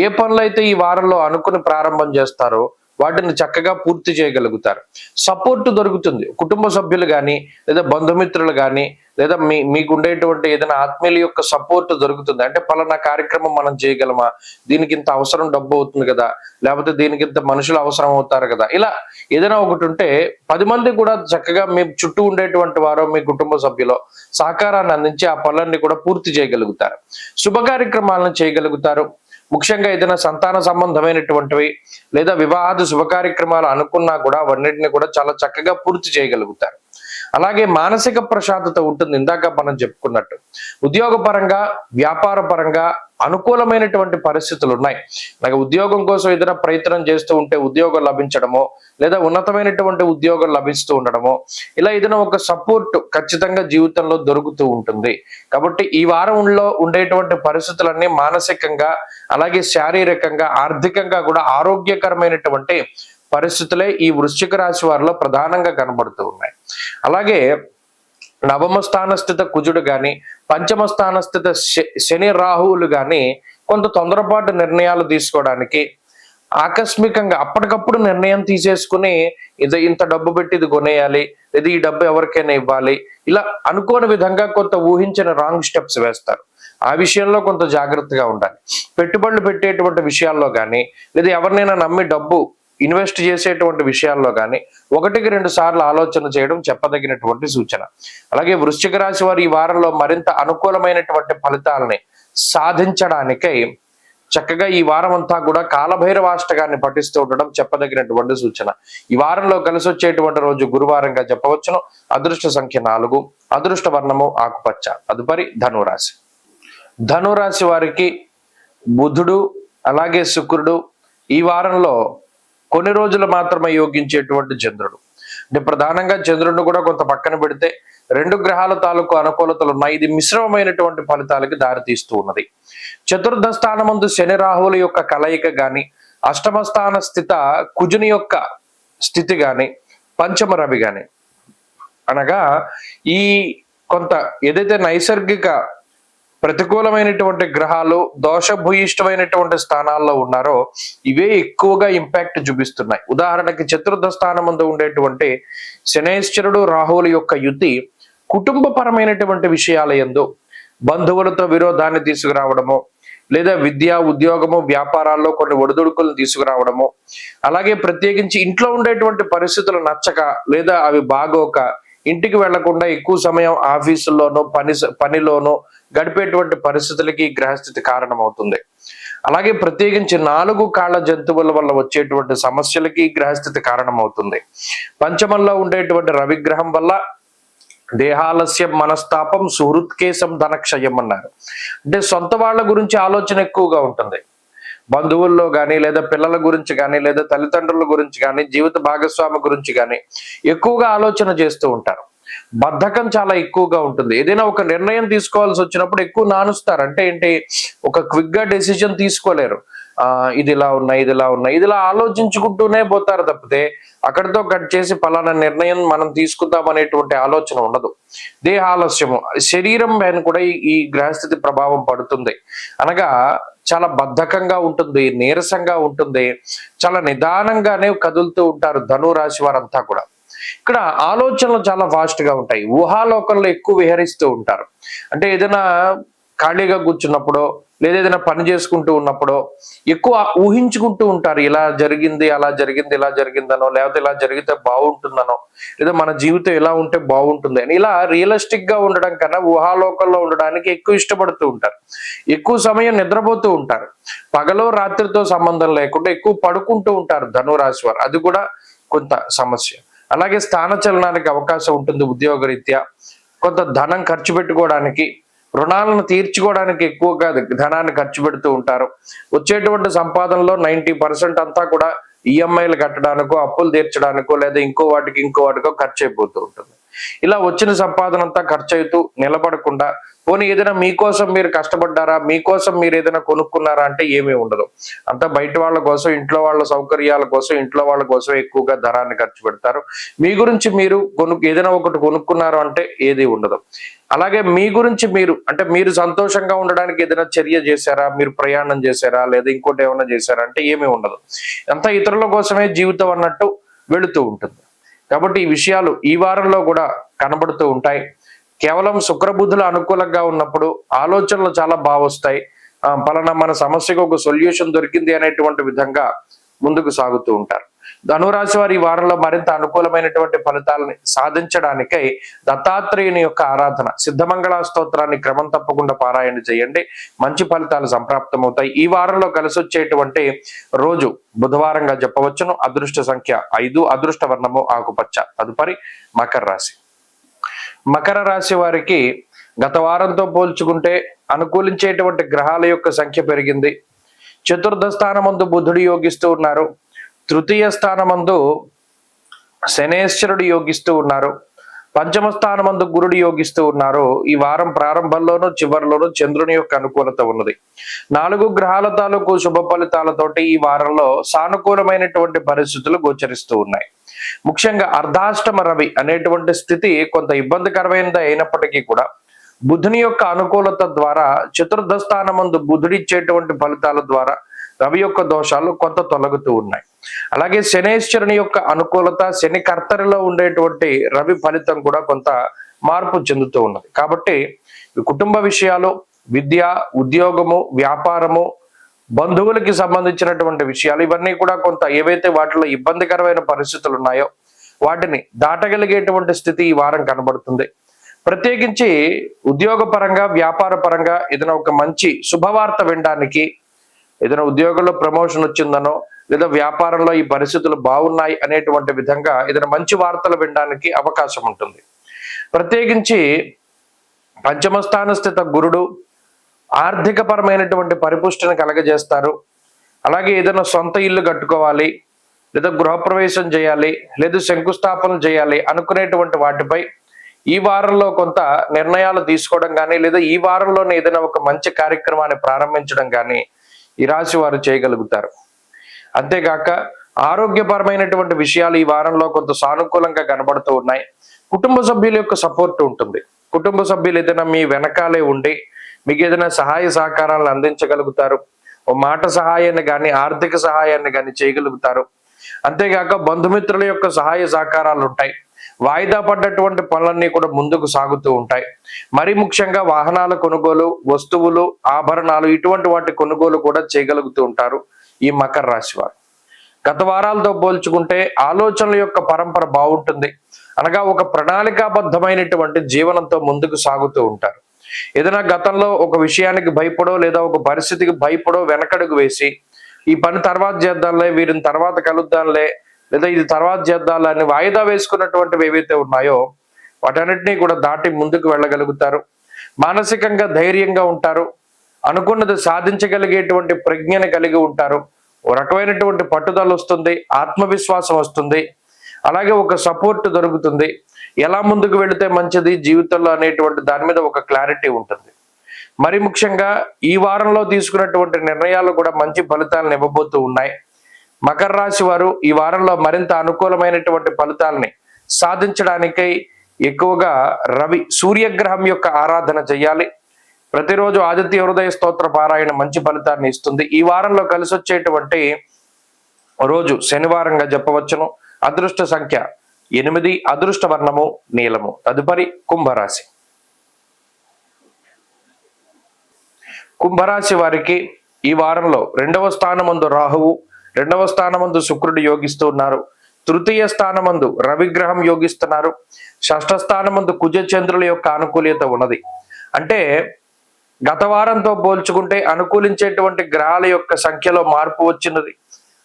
ఏ పనులైతే ఈ వారంలో అనుకుని ప్రారంభం చేస్తారో వాటిని చక్కగా పూర్తి చేయగలుగుతారు. సపోర్ట్ దొరుకుతుంది. కుటుంబ సభ్యులు కానీ లేదా బంధుమిత్రులు కానీ లేదా మీకు ఉండేటువంటి ఏదైనా ఆత్మీయుల యొక్క సపోర్ట్ దొరుకుతుంది. అంటే పలానా కార్యక్రమం మనం చేయగలమా, దీనికి ఇంత అవసరం డబ్బు అవుతుంది కదా, లేకపోతే దీనికి ఇంత మనుషులు అవసరం అవుతారు కదా, ఇలా ఏదైనా ఒకటి ఉంటే 10 మంది కూడా చక్కగా మీ చుట్టూ ఉండేటువంటి వారు మీ కుటుంబ సభ్యులు సహకారాన్ని అందించి ఆ పనులన్నీ కూడా పూర్తి చేయగలుగుతారు. శుభ కార్యక్రమాలను చేయగలుగుతారు. ముఖ్యంగా ఏదైనా సంతాన సంబంధమైనటువంటివి లేదా వివాహాది శుభ కార్యక్రమాలు అనుకున్నా కూడా అవన్నిటిని కూడా చాలా చక్కగా పూర్తి చేయగలుగుతారు. అలాగే మానసిక ప్రశాంతత ఉంటుంది. ఇందాక మనం చెప్పుకున్నట్టు ఉద్యోగపరంగా వ్యాపార పరంగా అనుకూలమైనటువంటి పరిస్థితులు ఉన్నాయి. అలాగే ఉద్యోగం కోసం ఏదైనా ప్రయత్నం చేస్తూ ఉంటే ఉద్యోగం లభించడమో లేదా ఉన్నతమైనటువంటి ఉద్యోగం లభిస్తూ ఉండడమో ఇలా ఏదైనా ఒక సపోర్ట్ ఖచ్చితంగా జీవితంలో దొరుకుతూ ఉంటుంది. కాబట్టి ఈ వారంలో ఉండేటువంటి పరిస్థితులన్నీ మానసికంగా అలాగే శారీరకంగా ఆర్థికంగా కూడా ఆరోగ్యకరమైనటువంటి పరిస్థితులే ఈ వృశ్చిక రాశి వారిలో ప్రధానంగా కనబడుతూ ఉన్నాయి. అలాగే నవమ స్థానస్థిత కుజుడు గాని పంచమ స్థానస్థిత శని రాహువులు గాని కొంత తొందరపాటు నిర్ణయాలు తీసుకోవడానికి ఆకస్మికంగా అప్పటికప్పుడు నిర్ణయం తీసేసుకుని ఇంత డబ్బు పెట్టి ఇది కొనేయాలి లేదా ఈ డబ్బు ఎవరికైనా ఇవ్వాలి ఇలా అనుకోని విధంగా కొంత ఊహించిన రాంగ్ స్టెప్స్ వేస్తారు. ఆ విషయంలో కొంత జాగ్రత్తగా ఉండాలి. పెట్టుబడులు పెట్టేటువంటి విషయాల్లో కానీ లేదా ఎవరినైనా నమ్మి డబ్బు ఇన్వెస్ట్ చేసేటువంటి విషయాల్లో కానీ 1-2 సార్లు ఆలోచన చేయడం చెప్పదగినటువంటి సూచన. అలాగే వృశ్చిక రాశి వారు ఈ వారంలో మరింత అనుకూలమైనటువంటి ఫలితాలని సాధించడానికై చక్కగా ఈ వారం అంతా కూడా కాలభైరవాష్టకాన్ని పఠిస్తూ ఉండడం చెప్పదగినటువంటి సూచన. ఈ వారంలో కలిసి వచ్చేటువంటి రోజు గురువారంగా చెప్పవచ్చును. అదృష్ట సంఖ్య 4, అదృష్ట వర్ణము ఆకుపచ్చ. తదుపరి ధనురాశి. ధనురాశి వారికి బుధుడు అలాగే శుక్రుడు ఈ వారంలో కొన్ని రోజులు మాత్రమే యోగించేటువంటి చంద్రుడు. అంటే ప్రధానంగా చంద్రుడిని కూడా కొంత పక్కన పెడితే 2 గ్రహాల తాలూకు అనుకూలతలు ఉన్నాయి. ఇది మిశ్రమమైనటువంటి ఫలితాలకి దారితీస్తూ ఉన్నది. చతుర్థ స్థానమందు శని రాహువుల యొక్క కలయిక గాని అష్టమ స్థాన స్థిత కుజుని యొక్క స్థితి గాని పంచమ రవి గాని అనగా ఈ కొంత ఏదైతే నైసర్గిక ప్రతికూలమైనటువంటి గ్రహాలు దోషభూయిష్టమైనటువంటి స్థానాల్లో ఉన్నారో ఇవే ఎక్కువగా ఇంపాక్ట్ చూపిస్తున్నాయి. ఉదాహరణకి చతుర్థ స్థానం ముందు ఉండేటువంటి శనేశ్వరుడు రాహువుల యొక్క యుతి కుటుంబ పరమైనటువంటి విషయాల యందు బంధువులతో విరోధాన్ని తీసుకురావడము లేదా విద్య ఉద్యోగము వ్యాపారాల్లో కొన్ని ఒడిదుడుకులను తీసుకురావడము అలాగే ప్రత్యేకించి ఇంట్లో ఉండేటువంటి పరిస్థితులు నచ్చక లేదా అవి బాగోక ఇంటికి వెళ్లకుండా ఎక్కువ సమయం ఆఫీసుల్లోనూ పనిలోనూ గడిపేటువంటి పరిస్థితులకి గ్రహస్థితి కారణమవుతుంది. అలాగే ప్రత్యేకించి 4 కాళ్ళ జంతువుల వల్ల వచ్చేటువంటి సమస్యలకి గ్రహస్థితి కారణమవుతుంది. పంచమంలో ఉండేటువంటి రవిగ్రహం వల్ల దేహాలస్యం మనస్తాపం సుహృత్కేశం ధనక్షయం అన్నారు. అంటే సొంత వాళ్ళ గురించి ఆలోచన ఎక్కువగా ఉంటుంది. బంధువుల్లో కానీ లేదా పిల్లల గురించి కానీ లేదా తల్లిదండ్రుల గురించి కానీ జీవిత భాగస్వామి గురించి కానీ ఎక్కువగా ఆలోచన చేస్తూ ఉంటారు. బద్ధకం చాలా ఎక్కువగా ఉంటుంది. ఏదైనా ఒక నిర్ణయం తీసుకోవాల్సి వచ్చినప్పుడు ఎక్కువ నానుస్తారు. అంటే ఏంటి, ఒక క్విక్ గా డెసిజన్ తీసుకోలేరు. ఇది ఇలా ఉన్నాయి ఇది ఇలా ఉన్నాయి ఇది ఇలా ఆలోచించుకుంటూనే పోతారు తప్పితే అక్కడితో కట్ చేసి పలానా నిర్ణయం మనం తీసుకుందాం అనేటువంటి ఆలోచన ఉండదు. దేహాలస్యము శరీరం పైన కూడా ఈ గ్రహస్థితి ప్రభావం పడుతుంది. అనగా చాలా బద్ధకంగా ఉంటుంది, నీరసంగా ఉంటుంది, చాలా నిదానంగానే కదులుతూ ఉంటారు ధనురాశి వారంతా కూడా. ఇక్కడ ఆలోచనలు చాలా ఫాస్ట్ గా ఉంటాయి. ఊహాలోకంలో ఎక్కువ విహరిస్తూ ఉంటారు. అంటే ఏదైనా ఖాళీగా కూర్చున్నప్పుడు లేదా ఏదైనా పని చేసుకుంటూ ఉన్నప్పుడు ఎక్కువ ఊహించుకుంటూ ఉంటారు. ఇలా జరిగింది అలా జరిగింది ఇలా జరిగిందనో లేకపోతే ఇలా జరిగితే బాగుంటుందనో లేదా మన జీవితం ఎలా ఉంటే బాగుంటుంది అని ఇలా రియలిస్టిక్ గా ఉండడం కన్నా ఊహాలోకంలో ఉండడానికి ఎక్కువ ఇష్టపడుతూ ఉంటారు. ఎక్కువ సమయం నిద్రపోతూ ఉంటారు. పగలో రాత్రితో సంబంధం లేకుండా ఎక్కువ పడుకుంటూ ఉంటారు ధనురాశి వారు. అది కూడా కొంత సమస్య. అలాగే స్థాన చలనానికి అవకాశం ఉంటుంది. ఉద్యోగరీత్యా కొంత ధనం ఖర్చు పెట్టుకోవడానికి రుణాలను తీర్చుకోవడానికి ఎక్కువగా ధనాన్ని ఖర్చు పెడుతూ ఉంటారు. వచ్చేటువంటి సంపాదనలో 90% అంతా కూడా ఈఎంఐలు కట్టడానికో అప్పులు తీర్చడానికో లేదా ఇంకో వాటికో ఖర్చు అయిపోతూ ఉంటుంది. ఇలా వచ్చిన సంపాదన అంతా ఖర్చు అవుతూ నిలబడకుండా, పోనీ ఏదైనా మీకోసం మీరు కష్టపడ్డారా, మీకోసం మీరు ఏదైనా కొనుక్కున్నారా అంటే ఏమీ ఉండదు. అంతా బయట వాళ్ళ కోసం, ఇంట్లో వాళ్ళ సౌకర్యాల కోసం, ఇంట్లో వాళ్ళ కోసం ఎక్కువగా ధనాన్ని ఖర్చు పెడతారు. మీ గురించి మీరు ఏదైనా ఒకటి కొనుక్కున్నారు అంటే ఏది ఉండదు. అలాగే మీ గురించి మీరు అంటే మీరు సంతోషంగా ఉండడానికి ఏదైనా చర్య చేశారా, మీరు ప్రయాణం చేశారా, లేదా ఇంకోటి ఏమైనా చేశారా అంటే ఏమీ ఉండదు. అంతా ఇతరుల కోసమే జీవితం అన్నట్టు వెళుతూ ఉంటుంది. కాబట్టి ఈ విషయాలు ఈ వారంలో కూడా కనబడుతూ ఉంటాయి. కేవలం శుక్రబుధులు అనుకూలంగా ఉన్నప్పుడు ఆలోచనలు చాలా బాగా వస్తాయి. పలానా మన సమస్యకు ఒక సొల్యూషన్ దొరికింది అనేటువంటి విధంగా ముందుకు సాగుతూ ఉంటారు. ధనురాశి వారి ఈ వారంలో మరింత అనుకూలమైనటువంటి ఫలితాలని సాధించడానికై దత్తాత్రేయుని యొక్క ఆరాధన, సిద్ధమంగళ స్తోత్రాన్ని క్రమం తప్పకుండా పారాయణ చేయండి. మంచి ఫలితాలు సంప్రాప్తమవుతాయి. ఈ వారంలో కలిసి వచ్చేటువంటి రోజు బుధవారంగా చెప్పవచ్చును. అదృష్ట సంఖ్య 5, అదృష్ట వర్ణము ఆకుపచ్చ. తదుపరి మకర రాశి. మకర రాశి వారికి గత వారంతో పోల్చుకుంటే అనుకూలించేటువంటి గ్రహాల యొక్క సంఖ్య పెరిగింది. చతుర్థ స్థానమందు బుధుడు యోగిస్తూ ఉన్నారు. తృతీయ స్థానమందు శనేశ్వరుడు యోగిస్తూ ఉన్నారు. పంచమ స్థానమందు గురుడు యోగిస్తూ ఉన్నారు. ఈ వారం ప్రారంభంలోనూ చివరిలోనూ చంద్రుని యొక్క అనుకూలత ఉన్నది. 4 గ్రహాల తాలూకు శుభ ఫలితాలతోటి ఈ వారంలో సానుకూలమైనటువంటి పరిస్థితులు గోచరిస్తూ ఉన్నాయి. ముఖ్యంగా అర్ధాష్టమ రవి అనేటువంటి స్థితి కొంత ఇబ్బందికరమైనది అయినప్పటికీ కూడా బుధుని యొక్క అనుకూలత ద్వారా, చతుర్థ స్థానమందు బుధుడిచ్చేటువంటి ఫలితాల ద్వారా రవి యొక్క దోషాలు కొంత తొలగుతూ ఉన్నాయి. అలాగే శనేశ్వరుని యొక్క అనుకూలత, శని కర్తరిలో ఉండేటువంటి రవి ఫలితం కూడా కొంత మార్పు చెందుతూ ఉన్నది. కాబట్టి కుటుంబ విషయాలు, విద్య, ఉద్యోగము, వ్యాపారము, బంధువులకి సంబంధించినటువంటి విషయాలు ఇవన్నీ కూడా కొంత ఏవైతే వాటిలో ఇబ్బందికరమైన పరిస్థితులు ఉన్నాయో వాటిని దాటగలిగేటువంటి స్థితి ఈ వారం కనబడుతుంది. ప్రత్యేకించి ఉద్యోగ పరంగా, వ్యాపార పరంగా ఏదైనా ఒక మంచి శుభవార్త వినడానికి, ఏదైనా ఉద్యోగంలో ప్రమోషన్ వచ్చిందనో లేదా వ్యాపారంలో ఈ పరిస్థితులు బాగున్నాయి అనేటువంటి విధంగా ఏదైనా మంచి వార్తలు వినడానికి అవకాశం ఉంటుంది. ప్రత్యేకించి పంచమ స్థాన స్థిత గురుడు ఆర్థిక పరమైనటువంటి పరిపుష్టిని కలగజేస్తారు. అలాగే ఏదైనా సొంత ఇల్లు కట్టుకోవాలి, లేదా గృహప్రవేశం చేయాలి, లేదా శంకుస్థాపన చేయాలి అనుకునేటువంటి వాటిపై ఈ వారంలో కొంత నిర్ణయాలు తీసుకోవడం కానీ, లేదా ఈ వారంలోనే ఏదైనా ఒక మంచి కార్యక్రమాన్ని ప్రారంభించడం కానీ ఈ రాశి వారు చేయగలుగుతారు. అంతేగాక ఆరోగ్యపరమైనటువంటి విషయాలు ఈ వారంలో కొంత సానుకూలంగా కనబడుతూ ఉన్నాయి. కుటుంబ సభ్యుల యొక్క సపోర్ట్ ఉంటుంది. కుటుంబ సభ్యులు ఏదైనా మీ వెనకాలే ఉండి మీకు ఏదైనా సహాయ సహకారాలను అందించగలుగుతారు. ఓ మాట సహాయాన్ని కానీ, ఆర్థిక సహాయాన్ని కానీ చేయగలుగుతారు. అంతేగాక బంధుమిత్రుల యొక్క సహాయ సహకారాలు ఉంటాయి. వాయిదా పడ్డటువంటి పనులన్నీ కూడా ముందుకు సాగుతూ ఉంటాయి. మరి ముఖ్యంగా వాహనాల కొనుగోలు, వస్తువులు, ఆభరణాలు ఇటువంటి వాటి కొనుగోలు కూడా చేయగలుగుతూ ఉంటారు ఈ మకర రాశి వారు. గత వారాలతో పోల్చుకుంటే ఆలోచనల యొక్క పరంపర బాగుంటుంది. అనగా ఒక ప్రణాళికాబద్ధమైనటువంటి జీవనంతో ముందుకు సాగుతూ ఉంటారు. ఏదైనా గతంలో ఒక విషయానికి భయపడో లేదా ఒక పరిస్థితికి భయపడో వెనకడుగు వేసి ఈ పని తర్వాత చేద్దాంలే, వీరిని తర్వాత కలుద్దాంలే, లేదా ఇది తర్వాత చేద్దాంలే అని వాయిదా వేసుకున్నటువంటివి ఏవైతే ఉన్నాయో వాటన్నిటినీ కూడా దాటి ముందుకు వెళ్ళగలుగుతారు. మానసికంగా ధైర్యంగా ఉంటారు. అనుకున్నది సాధించగలిగేటువంటి ప్రజ్ఞని కలిగి ఉంటారు. ఓ రకమైనటువంటి పట్టుదల వస్తుంది, ఆత్మవిశ్వాసం వస్తుంది. అలాగే ఒక సపోర్ట్ దొరుకుతుంది. ఎలా ముందుకు వెళితే మంచిది జీవితంలో అనేటువంటి దాని మీద ఒక క్లారిటీ ఉంటుంది. మరి ముఖ్యంగా ఈ వారంలో తీసుకున్నటువంటి నిర్ణయాలు కూడా మంచి ఫలితాలను ఇవ్వబోతూ ఉన్నాయి. మకర రాశి వారు ఈ వారంలో మరింత అనుకూలమైనటువంటి ఫలితాలని సాధించడానికై ఎక్కువగా రవి, సూర్యగ్రహం యొక్క ఆరాధన చేయాలి. ప్రతిరోజు ఆదిత్య హృదయ స్తోత్ర పారాయణ మంచి ఫలితాన్ని ఇస్తుంది. ఈ వారంలో కలిసి వచ్చేటువంటి రోజు శనివారంగా చెప్పవచ్చును. అదృష్ట సంఖ్య 8, అదృష్ట వర్ణము నీలము. తదుపరి కుంభరాశి. కుంభరాశి వారికి ఈ వారంలో 2వ స్థానమందు రాహువు, 2వ స్థానమందు శుక్రుడు యోగిస్తూ ఉన్నారు. తృతీయ స్థానమందు రవిగ్రహం యోగిస్తున్నారు. షష్ఠ స్థానమందు కుజ చంద్రుల యొక్క అనుకూల్యత ఉన్నది. అంటే గత వారంతో పోల్చుకుంటే అనుకూలించేటువంటి గ్రహాల యొక్క సంఖ్యలో మార్పు వచ్చినది.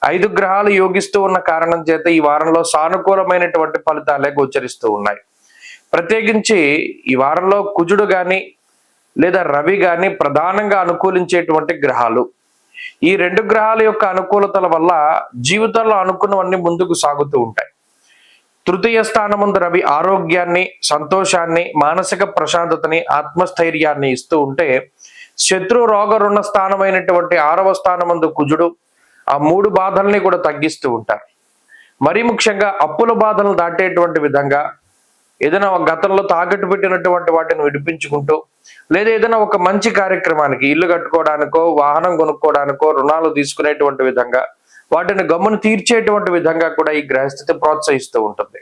5 గ్రహాలు యోగిస్తూ ఉన్న కారణం చేత ఈ వారంలో సానుకూలమైనటువంటి ఫలితాలే గోచరిస్తూ ఉన్నాయి. ప్రత్యేకించి ఈ వారంలో కుజుడు గాని లేదా రవి గాని ప్రధానంగా అనుకూలించేటువంటి గ్రహాలు. ఈ 2 గ్రహాల యొక్క అనుకూలతల వల్ల జీవితంలో అనుకున్నవన్నీ ముందుకు సాగుతూ ఉంటాయి. తృతీయ స్థానమందు రవి ఆరోగ్యాన్ని, సంతోషాన్ని, మానసిక ప్రశాంతతని, ఆత్మస్థైర్యాన్ని ఇస్తూ ఉంటే, శత్రు రోగ రుణ స్థానమైనటువంటి 6వ స్థానమందు కుజుడు ఆ 3 బాధల్ని కూడా తగ్గిస్తూ ఉంటారు. మరీ ముఖ్యంగా అప్పుల బాధలను దాటేటువంటి విధంగా ఏదైనా గతంలో తాకట్టు పెట్టినటువంటి వాటిని విడిపించుకుంటూ, లేదా ఏదైనా ఒక మంచి కార్యక్రమానికి, ఇల్లు కట్టుకోవడానికో, వాహనం కొనుక్కోవడానికో, రుణాలు తీసుకునేటువంటి విధంగా, వాటిని గమ్మును తీర్చేటువంటి విధంగా కూడా ఈ గ్రహస్థితి ప్రోత్సహిస్తూ ఉంటుంది.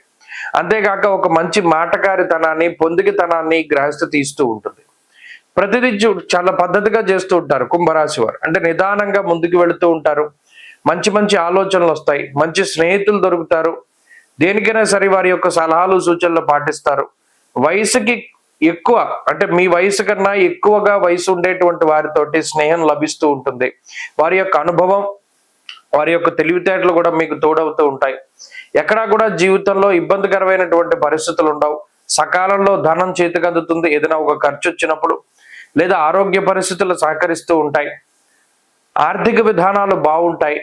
అంతేకాక ఒక మంచి మాటకారితనాన్ని, పొందికతనాన్ని గ్రహస్థితి ఇస్తూ ఉంటుంది. ప్రతిదీ చాలా పద్ధతిగా చేస్తూ ఉంటారు కుంభరాశి వారు. అంటే నిదానంగా ముందుకు వెళుతూ ఉంటారు. మంచి మంచి ఆలోచనలు వస్తాయి, మంచి స్నేహితులు దొరుకుతారు. దేనికైనా సరే వారి యొక్క సలహాలు సూచనలు పాటిస్తారు. వయసుకి ఎక్కువ, అంటే మీ వయసు కన్నా ఎక్కువగా వయసు ఉండేటువంటి వారితోటి స్నేహం లభిస్తూ ఉంటుంది. వారి యొక్క అనుభవం, వారి యొక్క తెలివితేటలు కూడా మీకు తోడవుతూ ఉంటాయి. ఎక్కడా కూడా జీవితంలో ఇబ్బందికరమైనటువంటి పరిస్థితులు ఉండవు. సకాలంలో ధనం చేతికి అందుతుంది ఏదైనా ఒక ఖర్చు వచ్చినప్పుడు, లేదా ఆరోగ్య పరిస్థితులు సహకరిస్తూ ఉంటాయి. ఆర్థిక విధానాలు బాగుంటాయి.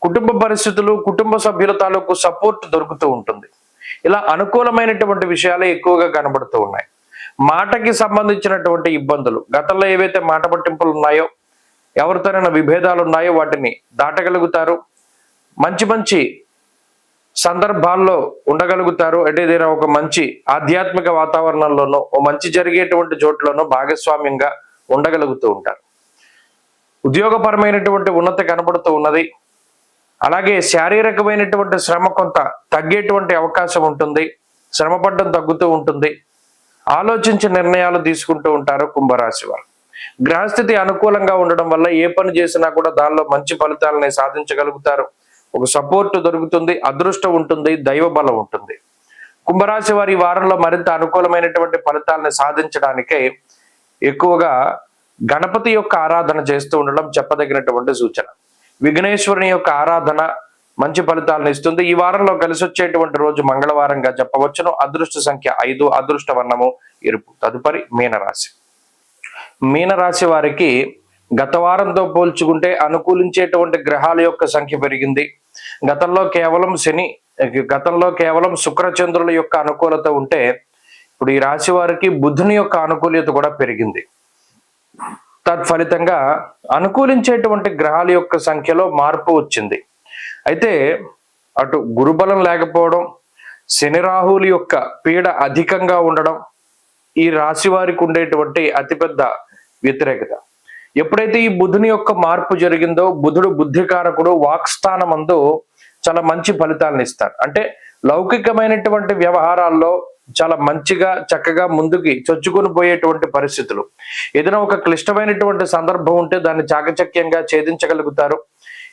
కుటుంబ పరిస్థితులు, కుటుంబ సభ్యుల తాలూకు సపోర్ట్ దొరుకుతూ ఉంటుంది. ఇలా అనుకూలమైనటువంటి విషయాలే ఎక్కువగా కనబడుతూ ఉన్నాయి. మాటకి సంబంధించినటువంటి ఇబ్బందులు, గతంలో ఏవైతే మాట పట్టింపులు ఉన్నాయో, ఎవరితోనైనా విభేదాలు ఉన్నాయో వాటిని దాటగలుగుతారు. మంచి మంచి సందర్భాల్లో ఉండగలుగుతారు. అంటే ఏదైనా ఒక మంచి ఆధ్యాత్మిక వాతావరణంలోనో, ఓ మంచి జరిగేటువంటి చోట్లోనో భాగస్వామ్యంగా ఉండగలుగుతూ ఉంటారు. ఉద్యోగపరమైనటువంటి ఉన్నతి కనబడుతూ ఉన్నది. అలాగే శారీరకమైనటువంటి శ్రమ కొంత తగ్గేటువంటి అవకాశం ఉంటుంది. శ్రమ పడ్డం తగ్గుతూ ఉంటుంది. ఆలోచించి నిర్ణయాలు తీసుకుంటూ ఉంటారు కుంభరాశి వారు. గ్రహస్థితి అనుకూలంగా ఉండడం వల్ల ఏ పని చేసినా కూడా దానిలో మంచి ఫలితాలని సాధించగలుగుతారు. ఒక సపోర్ట్ దొరుకుతుంది, అదృష్టం ఉంటుంది, దైవ బలం ఉంటుంది. కుంభరాశి వారి ఈ వారంలో మరింత అనుకూలమైనటువంటి ఫలితాలను సాధించడానికే ఎక్కువగా గణపతి యొక్క ఆరాధన చేస్తూ ఉండడం చెప్పదగినటువంటి సూచన. విఘ్నేశ్వరుని యొక్క ఆరాధన మంచి ఫలితాలను ఇస్తుంది. ఈ వారంలో కలిసి వచ్చేటువంటి రోజు మంగళవారంగా చెప్పవచ్చును. అదృష్ట సంఖ్య 5, అదృష్ట వర్ణము ఎరుపు. తదుపరి మీనరాశి. మీనరాశి వారికి గత వారంతో పోల్చుకుంటే అనుకూలించేటువంటి గ్రహాల యొక్క సంఖ్య పెరిగింది. గతంలో కేవలం శుక్రచంద్రుల యొక్క అనుకూలత ఉంటే, ఇప్పుడు ఈ రాశి వారికి బుధుని యొక్క అనుకూలత కూడా పెరిగింది. తత్ఫలితంగా అనుకూలించేటువంటి గ్రహాల యొక్క సంఖ్యలో మార్పు వచ్చింది. అయితే అటు గురుబలం లేకపోవడం, శని రాహువుల యొక్క పీడ అధికంగా ఉండడం ఈ రాశి వారికి ఉండేటువంటి అతిపెద్ద వ్యతిరేకత. ఎప్పుడైతే ఈ బుధుని యొక్క మార్పు జరిగిందో, బుధుడు బుద్ధికారకుడు, వాక్స్థానమందు చాలా మంచి ఫలితాలను ఇస్తారు. అంటే లౌకికమైనటువంటి వ్యవహారాల్లో చాలా మంచిగా చక్కగా ముందుకి చొచ్చుకొని పోయేటువంటి పరిస్థితులు. ఏదైనా ఒక క్లిష్టమైనటువంటి సందర్భం ఉంటే దాన్ని చాకచక్యంగా ఛేదించగలుగుతారు.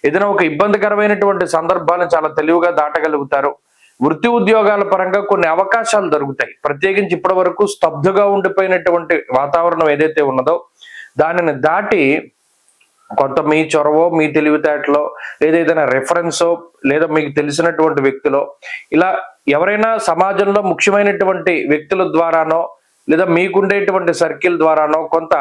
ఏదైనా ఒక ఇబ్బందికరమైనటువంటి సందర్భాలను చాలా తెలివిగా దాటగలుగుతారు. వృత్తి ఉద్యోగాల పరంగా కొన్ని అవకాశాలు దొరుకుతాయి. ప్రత్యేకించి ఇప్పటి వరకు స్తబ్దుగా ఉండిపోయినటువంటి వాతావరణం ఏదైతే ఉన్నదో దానిని దాటి కొంత మీ చొరవో, మీ తెలివితేటలో, లేదా ఏదైనా రెఫరెన్సో, లేదా మీకు తెలిసినటువంటి వ్యక్తులో, ఇలా ఎవరైనా సమాజంలో ముఖ్యమైనటువంటి వ్యక్తుల ద్వారానో, లేదా మీకుండేటువంటి సర్కిల్ ద్వారానో కొంత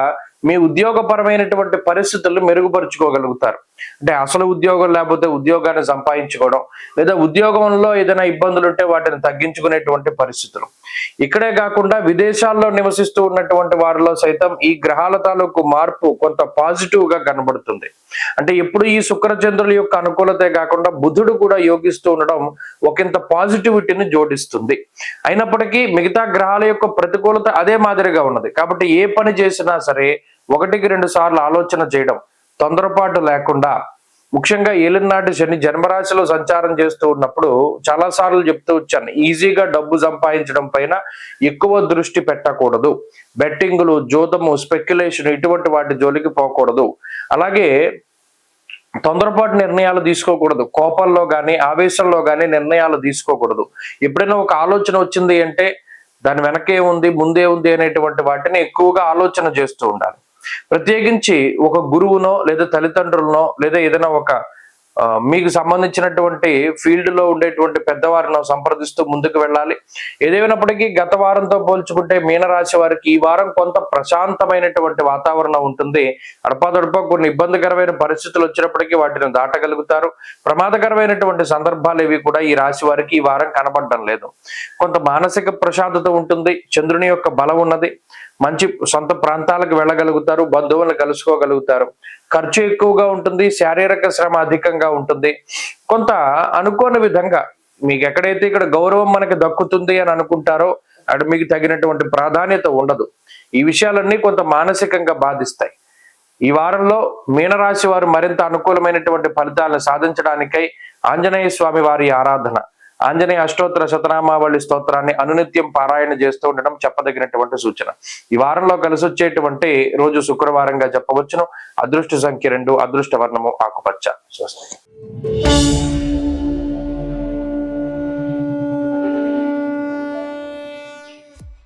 మీ ఉద్యోగపరమైనటువంటి పరిస్థితులను మెరుగుపరుచుకోగలుగుతారు. అంటే అసలు ఉద్యోగం లేకపోతే ఉద్యోగాన్ని సంపాదించుకోవడం, లేదా ఉద్యోగంలో ఏదైనా ఇబ్బందులు ఉంటే వాటిని తగ్గించుకునేటువంటి పరిస్థితులు. ఇక్కడే కాకుండా విదేశాల్లో నివసిస్తూ ఉన్నటువంటి వారిలో సైతం ఈ గ్రహాల తాలూకు మార్పు కొంత పాజిటివ్ గా కనబడుతుంది. అంటే ఎప్పుడు ఈ శుక్రచంద్రుల యొక్క అనుకూలతే కాకుండా బుధుడు కూడా యోగిస్తూ ఉండడం ఒకంత పాజిటివిటీని జోడిస్తుంది. అయినప్పటికీ మిగతా గ్రహాల యొక్క ప్రతికూలత అదే మాదిరిగా ఉన్నది. కాబట్టి ఏ పని చేసినా సరే 1-2 సార్లు ఆలోచన చేయడం, తొందరపాటు లేకుండా, ముఖ్యంగా ఏలినాటి శని జన్మరాశిలో సంచారం చేస్తూ ఉన్నప్పుడు చాలా సార్లు చెప్తూ వచ్చాను, ఈజీగా డబ్బు సంపాదించడం పైన ఎక్కువ దృష్టి పెట్టకూడదు. బెట్టింగులు, జోదము, స్పెక్యులేషన్ ఇటువంటి వాటి జోలికి పోకూడదు. అలాగే తొందరపాటు నిర్ణయాలు తీసుకోకూడదు. కోపంలో కానీ ఆవేశంలో కానీ నిర్ణయాలు తీసుకోకూడదు. ఎప్పుడైనా ఒక ఆలోచన వచ్చింది అంటే దాని వెనకే ఉంది, ముందే ఉంది అనేటువంటి వాటిని ఎక్కువగా ఆలోచన చేస్తూ ఉండాలి. ప్రత్యేకించి ఒక గురువునో, లేదా తల్లిదండ్రులనో, లేదా ఏదైనా ఒక మీకు సంబంధించినటువంటి ఫీల్డ్ లో ఉండేటువంటి పెద్దవారిని సంప్రదిస్తూ ముందుకు వెళ్ళాలి. ఏదేమైనప్పటికీ గత వారంతో పోల్చుకుంటే మీనరాశి వారికి ఈ వారం కొంత ప్రశాంతమైనటువంటి వాతావరణం ఉంటుంది. అడపాదడప కొన్ని ఇబ్బందికరమైన పరిస్థితులు వచ్చినప్పటికీ వాటిని దాటగలుగుతారు. ప్రమాదకరమైనటువంటి సందర్భాలు ఏవి కూడా ఈ రాశి వారికి ఈ వారం కనబడడం లేదు. కొంత మానసిక ప్రశాంతత ఉంటుంది. చంద్రుని యొక్క బలం ఉన్నది. మంచి సొంత ప్రాంతాలకు వెళ్ళగలుగుతారు. బంధువులను కలుసుకోగలుగుతారు. ఖర్చు ఎక్కువగా ఉంటుంది. శారీరక శ్రమ అధికంగా ఉంటుంది. కొంత అనుకోని విధంగా మీకు ఎక్కడైతే ఇక్కడ గౌరవం మనకి దక్కుతుంది అని అనుకుంటారో అక్కడ మీకు తగినటువంటి ప్రాధాన్యత ఉండదు. ఈ విషయాలన్నీ కొంత మానసికంగా బాధిస్తాయి. ఈ వారంలో మీనరాశి వారు మరింత అనుకూలమైనటువంటి ఫలితాలను సాధించడానికై ఆంజనేయ స్వామి వారి ఆరాధన, ఆంజనేయ అష్టోత్తర శతనామావళి స్తోత్రాన్ని అనునిత్యం పారాయణ చేస్తూ ఉండడం చెప్పదగినటువంటి సూచన. ఈ వారంలో కలిసి వచ్చేటువంటి రోజు శుక్రవారంగా చెప్పవచ్చును. అదృష్ట సంఖ్య 2, అదృష్ట వర్ణము ఆకుపచ్చ. స్వస్తి.